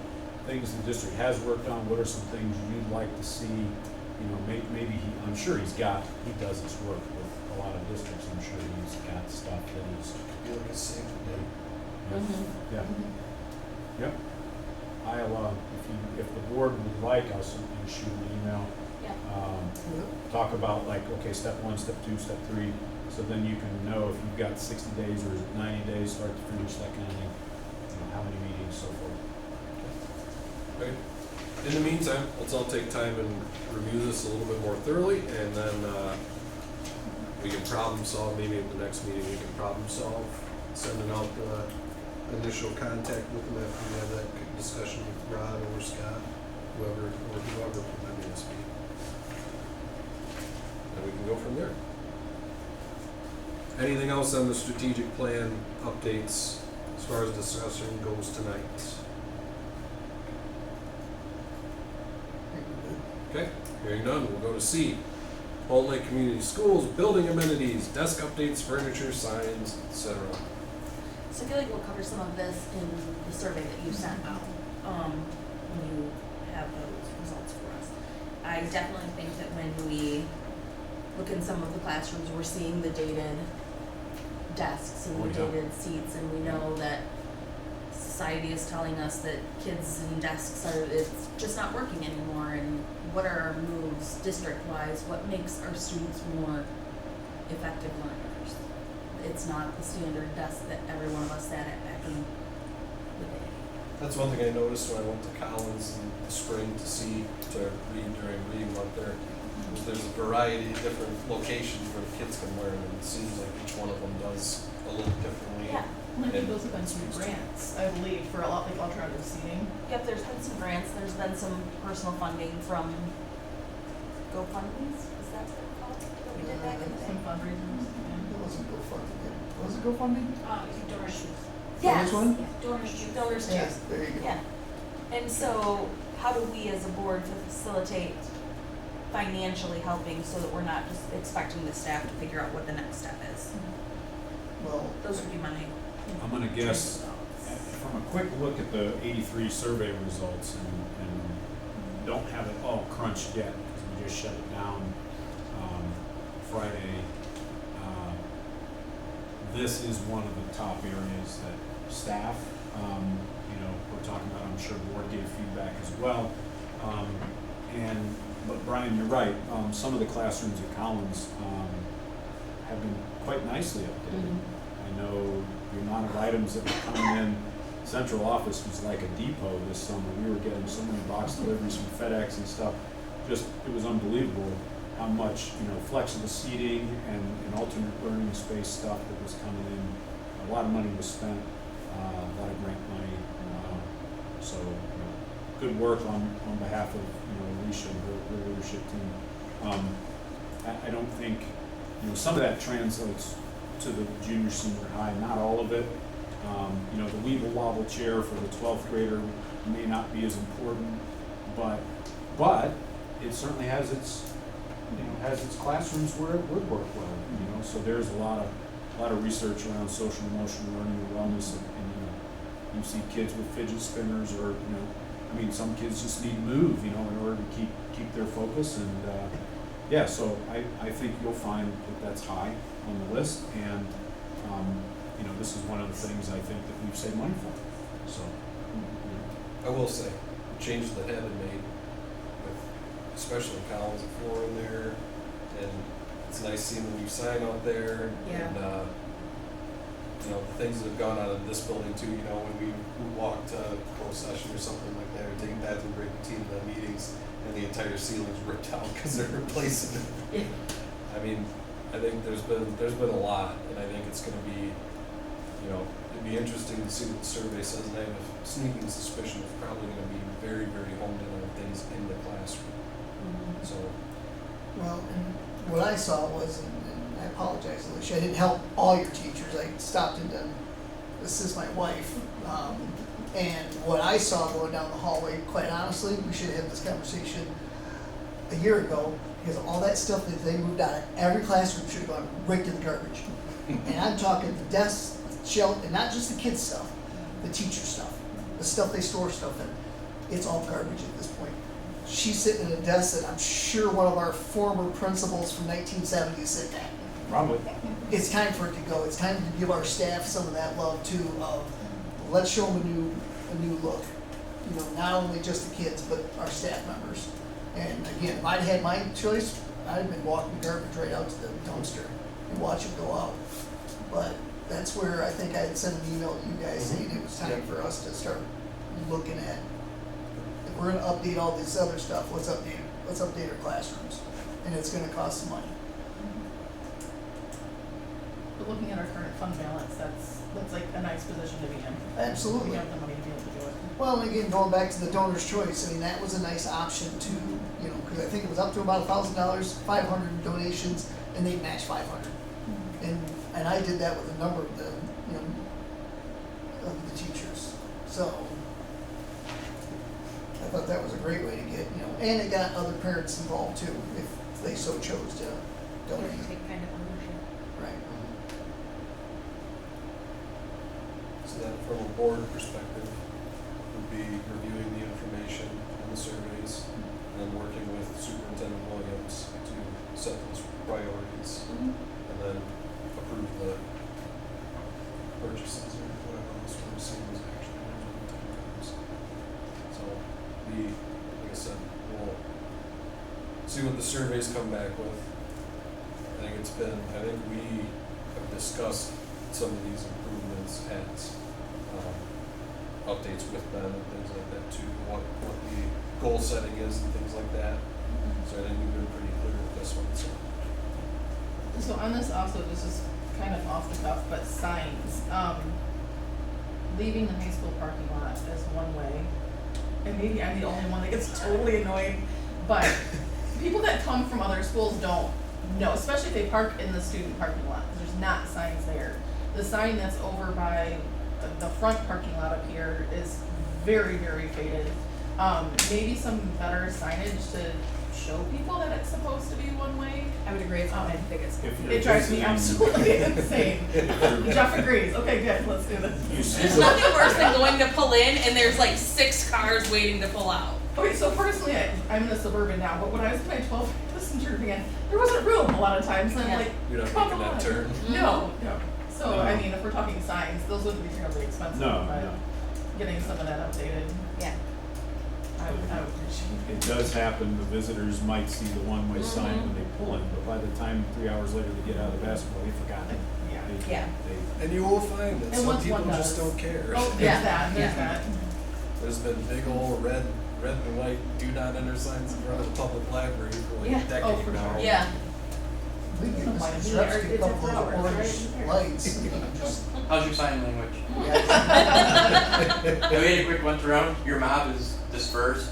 things the district has worked on, what are some things you'd like to see, you know, maybe I'm sure he does this work with a lot of districts, I'm sure he's got stuff that is. Be like a save the date. Yeah. Yep. I'll, if the board would like, I'll certainly shoot an email. Yeah. Talk about like, okay, step 1, step 2, step 3, so then you can know if you've got 60 days or 90 days, start to finish, that kind of thing, you know, how many meetings, so forth. Okay. In the meantime, let's all take time and review this a little bit more thoroughly, and then we can problem solve. Maybe at the next meeting we can problem solve, sending out the initial contact with them after we have that discussion with Rod or Scott, whoever from MASB. And we can go from there. Anything else on the strategic plan updates as far as discussion goes tonight? Okay, hearing none, we'll go to C. Bolton Lake Community Schools, building amenities, desk updates, furniture, signs, etc. So I feel like we'll cover some of this in the survey that you sent out, when you have those results for us. I definitely think that when we look in some of the classrooms, we're seeing the dated desks and the dated seats, and we know that society is telling us that kids and desks it's just not working anymore, and what are our moves district-wise, what makes our students more effective learners? It's not the standard desk that every one of us sat at back in the day. That's one thing I noticed when I went to Collins in the spring to read during reading month there. Was there's a variety of different locations where the kids can learn, and it seems like each one of them does a little differently. Yeah. I think those have been some grants, I believe, for a lot like alternative seating. Yep, there's been some grants, there's been some personal funding from GoFundMe's, is that what they're called? That we did back in the day? Some fundraisers. It wasn't GoFundMe. Was it GoFundMe? Donors choose. Yes. Which one? Donors choose. Donors Yeah, choose. there you go. Yeah. And so, how do we as a board facilitate financially helping so that we're not just expecting the staff to figure out what the next step is? Well, Those would be my. I'm gonna guess, from a quick look at the 83 survey results, and don't have it all crunched yet, because we just shut it down Friday. This is one of the top areas that staff, we're talking about, I'm sure board gave feedback as well. But Brian, you're right, some of the classrooms at Collins have been quite nicely updated. I know the amount of items that were coming in, central office was like a depot this summer. We were getting so many box deliveries from FedEx and stuff. Just, it was unbelievable how much, flexible seating and alternate learning space stuff that was coming in. A lot of money was spent, a lot of grant money. So, good work on behalf of, Alicia and her leadership team. I don't think, some of that translates to the junior, senior high, not all of it. The Weeble Wobble chair for the 12th grader may not be as important, but it certainly has its classrooms where it would work well. So there's a lot of research around social emotional learning and wellness, and you see kids with fidget spinners, or some kids just need to move, in order to keep their focus, and so I think you'll find that that's high on the list, and this is one of the things I think that we've saved money for. So, I will say, the changes that have been made, with especially Collins and floor in there, and it's nice seeing the new sign out there, and the things that have gone on in this building too. When we walked to closed session or something like that, or taking bathroom break routine in the meetings, and the entire ceiling's ripped out because they're replacing it. I think there's been a lot, and I think it's going to be, it'd be interesting to see what the survey says, and I have a sneaking suspicion it's probably going to be very, very honed in on things in the classroom. So, well, and what I saw was, and I apologize, Alicia, I didn't help all your teachers. I stopped in to assist my wife. And what I saw going down the hallway, quite honestly, we should have had this conversation a year ago, because all that stuff that they moved out of every classroom should have gone right to the garbage. And I'm talking the desks, shelf, and not just the kids' stuff, the teacher stuff, the stuff they store stuff in. It's all garbage at this point. She's sitting at a desk that I'm sure one of our former principals from 1970 is sitting at. Probably. It's time for it to go. It's time to give our staff some of that love too. Of let's show them a new look. Not only just the kids, but our staff members. And again, if I'd had my choice, I'd have been walking garbage right out to the dumpster and watch it go out. But that's where I think I had sent an email to you guys saying it was time for us to start looking at, if we're gonna update all this other stuff, let's update our classrooms. And it's gonna cost some money. But looking at our current fund balance, that's like a nice position to be in. Absolutely. We have the money to be able to do it. Well, and again, going back to the donor's choice, that was a nice option to, because I think it was up to about $1,000, 500 in donations, and they matched 500. And I did that with a number of the, of the teachers. So I thought that was a great way to get, and it got other parents involved too, if they so chose to donate. Take kind of ownership. Right. So that from a board perspective, would be reviewing the information and the surveys, and then working with Superintendent Williams to set those priorities, and then approve the purchases or whatever else we're seeing is actually when the time comes. So like I said, we'll see what the surveys come back with. I think we have discussed some of these improvements at updates with Ben and things like that too, what the goal setting is and things like that. So I think we've been pretty clear with this one. So on this also, this is kind of off the cuff, but signs. Leaving the high school parking lot is one way, and maybe I'm the only one that gets totally annoyed, but people that come from other schools don't know, especially if they park in the student parking lot, because there's not signs there. The sign that's over by the front parking lot up here is very, very faded. Maybe some better signage to show people that it's supposed to be one way. I would agree, it's one of my biggest. If you're It drives me visiting- absolutely insane. Jeff agrees. Okay, good. Let's do this. You see There's the- nothing worse than going to pull in and there's like 6 cars waiting to pull out. Okay, so personally, I'm in a Suburban now, but when I was in my 12 passenger van, there wasn't room a lot of times, and I'm like, You're not come making on. that turn. No. So, No. I mean, if we're talking signs, those would be fairly expensive, No, but no. getting some of that updated, Yeah. I would appreciate. It does happen, the visitors might see the one-way Mm-hmm. sign when they pull in, but by the time 3 hours later they get out of the basketball, they forgot it. Yeah. Yeah. They, And you will find that And some once people one just does. don't care. Oh, there's that, there's that. There's been big old red and white do not enter signs in front of the public library for like Yeah. a decade Oh, for now. sure. Yeah. We give Some Mr. might be, Shrubsky or a it's couple of flowers, orange right? lights, just, How's your sign language? yeah. We had a quick once around. Your mob is dispersed.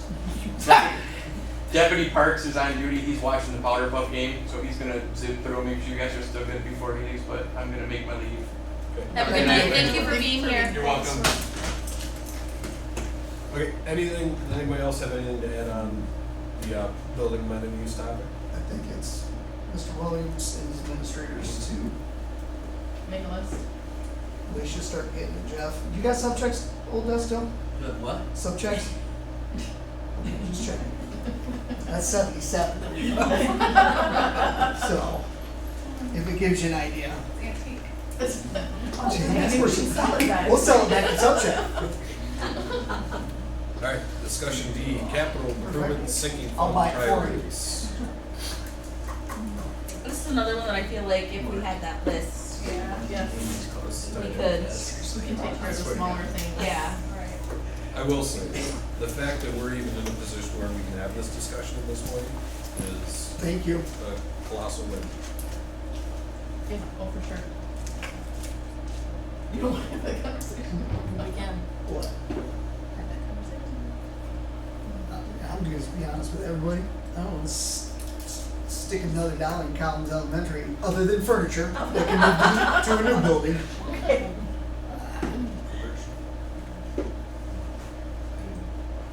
Deputy Parks is on duty. He's watching the Powder Puff game, so he's gonna zip through, make sure you guys are still good before meetings. But I'm gonna make my leave. Have a Okay. good night, thank you for being here. You're welcome. Okay, anybody else have anything to add on the building amendment use topic? I think it's Mr. Williams and his administrators to, Make a list. they should start getting it, Jeff. You got subchecks, old desk still? What? Subchecks? Just checking. That's 77. So, if it gives you an idea. Maybe we should sell it then. We'll sell it back at subcheck. All right, discussion D, capital improvement sinking I'll fund buy it for you. priorities. This is another one that I feel like if we had that list, Yeah, yes. we could, We can take care of the smaller things. yeah. I will say, the fact that we're even in a position where we can have this discussion at this point is Thank you. a colossal win. Yeah, oh, for sure. You don't want to have that conversation? We can. What? Have that conversation. I'm gonna just be honest with everybody. I don't want to stick another dollar in Collins Elementary, other than furniture, that can move to a new building.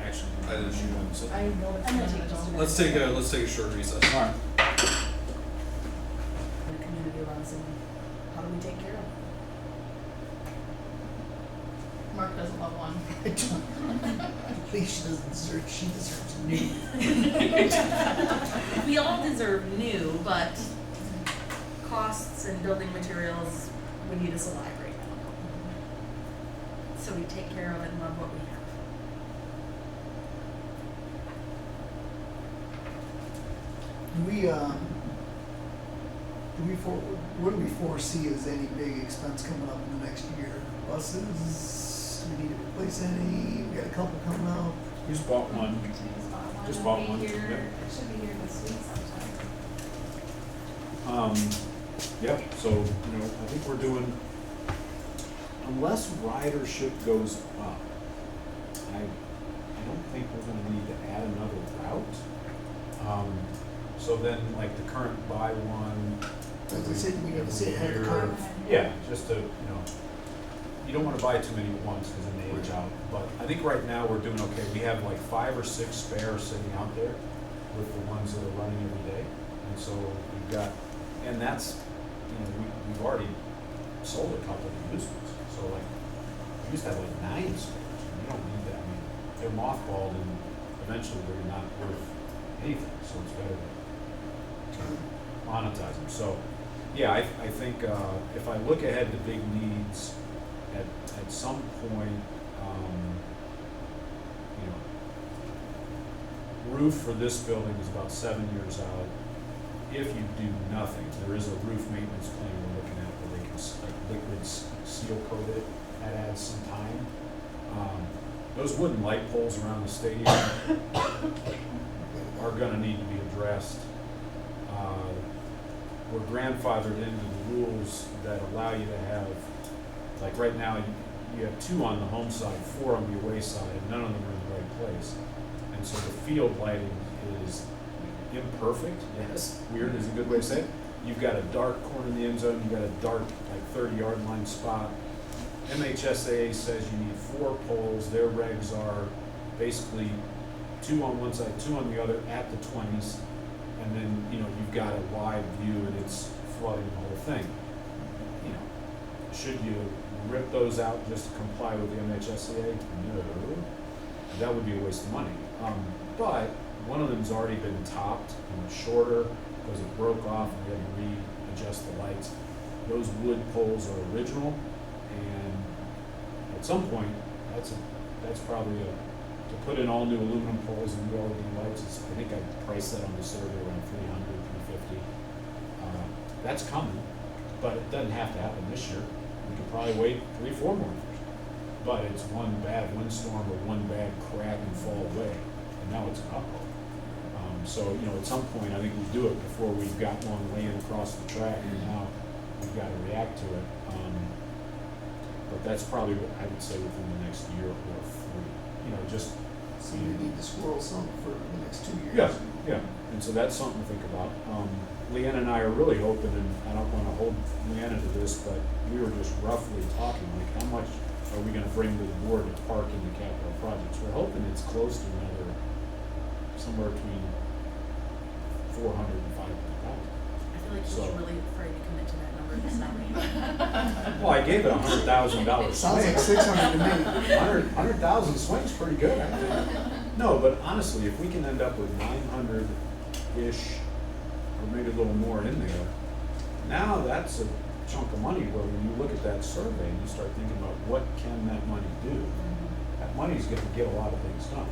actually, I didn't shoot on something. I know it's I'm gonna not take a just a dollar. Let's take a short recess. All right. The community loves and how do we take care of it? Mark doesn't love one. I think she deserves new. We all deserve new, but costs and building materials, we need us alive right now. So we take care of it and love what we have. What do we foresee as any big expense coming up in the next year? Buses, do we need to replace any? We got a couple coming out. You just bought one. Just bought one. It Yep. should be here this week sometime. Yep, so, I think we're doing, unless ridership goes up, I don't think we're gonna need to add another route. So then, like the current buy one. As I said, we gotta sit ahead of the here. curve. Yeah, just to, you don't wanna buy too many at once, cause then they age out. But I think right now we're doing okay. We have like 5 or 6 spares sitting out there with the ones that are running every day. And so we've got, and that's, we've already sold a couple of used ones. So like, we used to have like 9 spares. You don't need that. I mean, they're mothballed and eventually they're not worth anything. So it's better to monetize them. So, yeah, I think if I look ahead to big needs, at some point, roof for this building is about 7 years out. If you do nothing, there is a roof maintenance plan we're looking at where they can liquid seal coat it. That adds some time. Those wooden light poles around the stadium are gonna need to be addressed. We're grandfathered into the rules that allow you to have, like right now, you have 2 on the home side, 4 on the away side, and none of them are in the right place. And so the field lighting is imperfect, yes, weird is a good way to say it. You've got a dark corner in the end zone, you've got a dark, like 30-yard line spot. MHSAA says you need 4 poles. Their regs are basically 2 on one side, 2 on the other at the 20s. And then, you've got a wide view and it's flooding the whole thing. Should you rip those out just to comply with the MHSAA? No. That would be a waste of money. But one of them's already been topped and it's shorter because it broke off and we had to readjust the lights. Those wood poles are original, and at some point, that's probably to put in all new aluminum poles and new LED lights. I think I priced that on the survey around $300, $350. That's coming, but it doesn't have to happen this year. We could probably wait 3, 4 more years. But it's one bad windstorm or one bad crack and fall away, and now it's an uproar. So, at some point, I think we do it before we've got one laying across the track, and now we've got to react to it. But that's probably, I would say, within the next year or 3. Just. So you need to squirrel some for the next 2 years. Yeah, yeah. And so that's something to think about. Leanna and I are really hoping, and I don't want to hold Leanna to this, but we were just roughly talking, like, how much are we going to bring to the board to park in the capital projects? We're hoping it's close to another, somewhere between 400 and 500,000. I feel like he's really afraid to commit to that number this time. Well, I gave it $100,000. Sounds like 600 to me. 100,000 swings pretty good, I think. No, but honestly, if we can end up with 900-ish, or maybe a little more in there, now that's a chunk of money where when you look at that survey and you start thinking about what can that money do, that money's going to get a lot of things done.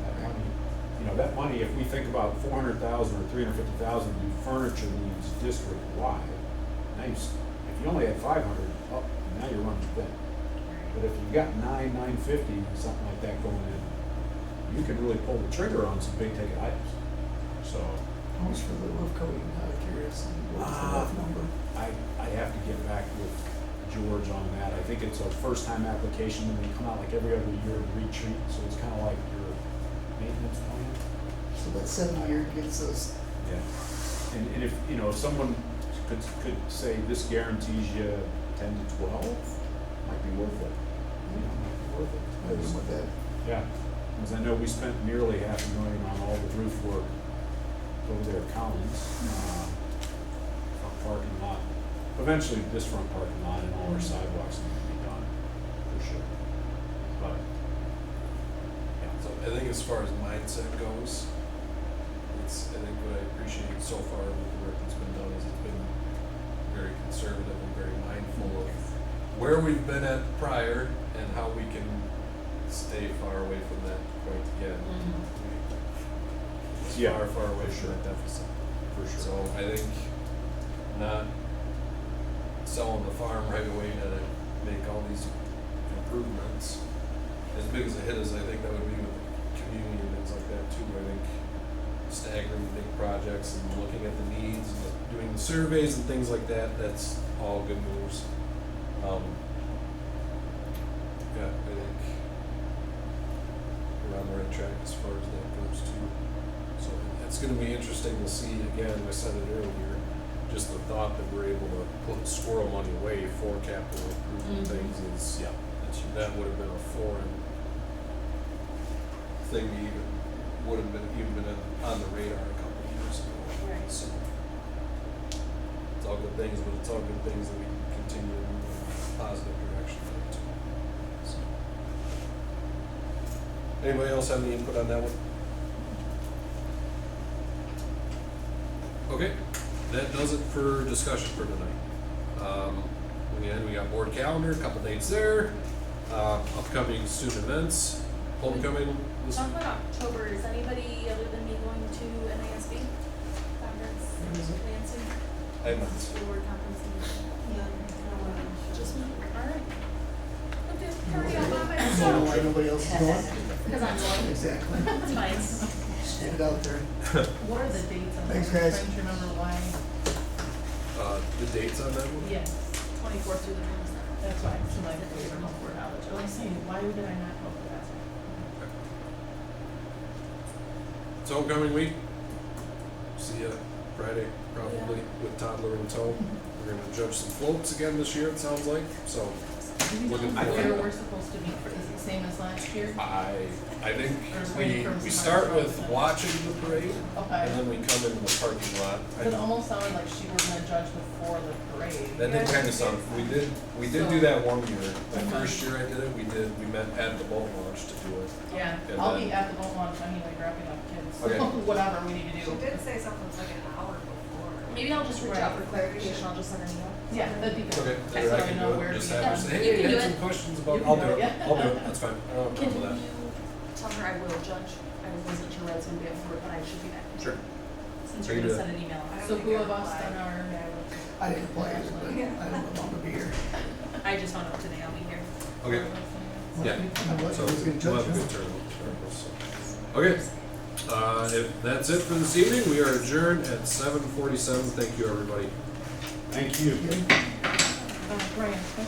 That money, if we think about 400,000 or 350,000 to do furniture needs district-wide, now if you only had 500, now you're running thin. But if you've got 950, something like that going in, you can really pull the trigger on some big-ticket items. So. How much for the roof coating, out of curiosity? What was the rough number? I have to get back with George on that. I think it's a first-time application, and they come out like every other year to retreat, so it's kind of like your maintenance plan. So that 7-year gets us. Yeah. And if, someone could say this guarantees you 10 to 12, might be worth it. Might be worth it. I was with that. Yeah. Because I know we spent nearly $500,000 on all the roof work over there at Collins, front parking lot. Eventually, this front parking lot and all our sidewalks need to be done, for sure. But, yeah. So I think as far as mindset goes, I think what I appreciate so far with the work that's been done is it's been very conservative and very mindful of where we've been at prior and how we can stay far away from that point again. Far away from that deficit. For sure. So I think not selling the farm right away to make all these improvements, as big as a hit as I think that would be with the community and things like that too. I think staggering big projects and looking at the needs and doing the surveys and things like that, that's all good moves. Yeah, I think we're on the right track as far as that goes too. So it's going to be interesting to see, again, I said it earlier, just the thought that we're able to put squirrel money away for capital improvement things is, that would have been a foreign thing to would have been on the radar a couple of years ago. Right. So it's all good things, but it's all good things that we can continue to move in a positive direction too. So. Anybody else have any input on that one? Okay, that does it for discussion for tonight. We got board calendar, a couple dates there, upcoming student events, homecoming. Talk about October. Is anybody other than me going to NASB conference? Nancy? I have not. Board conference. Just me. All right. Okay. Party all by I don't know myself. why nobody else is going. Because I'm going. Exactly. It's nice. Get it out there. What are the dates on that? Thanks, guys. Trying to remember why. The dates on that one? Yes, 24th through the 27th. that's why. So like the paper health board outage. I was saying, why did I not go for that? It's homecoming week. See ya Friday, probably, with toddler in tow. We're gonna judge some floats again this year, it sounds like, so. Do we know Looking where forward. we're supposed to be, is it the same as last year? I think Or is it we from start somewhere with else? watching the parade, Okay. and then we come into the parking lot. But it almost sounded like she was gonna judge before the parade. That did kind of sound, we did do that one year. The first year I did it, we met at the boat launch to do it. Yeah, And I'll then- be at the boat launch anyway, dropping off kids, Okay. whatever we need to She do. did say something like an hour before. Maybe I'll just reach out for clarification, I'll just send an email. Yeah, that'd be good. Okay, Just then so I we can know do where it, to just be have at. her say, You hey, can I do had it. some questions You about, can I'll do do it, it, yeah. I'll do it, that's fine, I don't have a Can problem with that. you tell her I will judge? I wasn't sure I was gonna be able to work, but I should be back. Sure. Since I you're can gonna do send an email. I don't So think who I of us applied. done our, I didn't apply either, but I don't want to be here. I just found out today I'll be here. Okay, yeah, so Who's gonna we'll have judge a good us? turn. Okay, if that's it for this evening, we are adjourned at 7:47. Thank you, everybody. Thank you. Brian, question?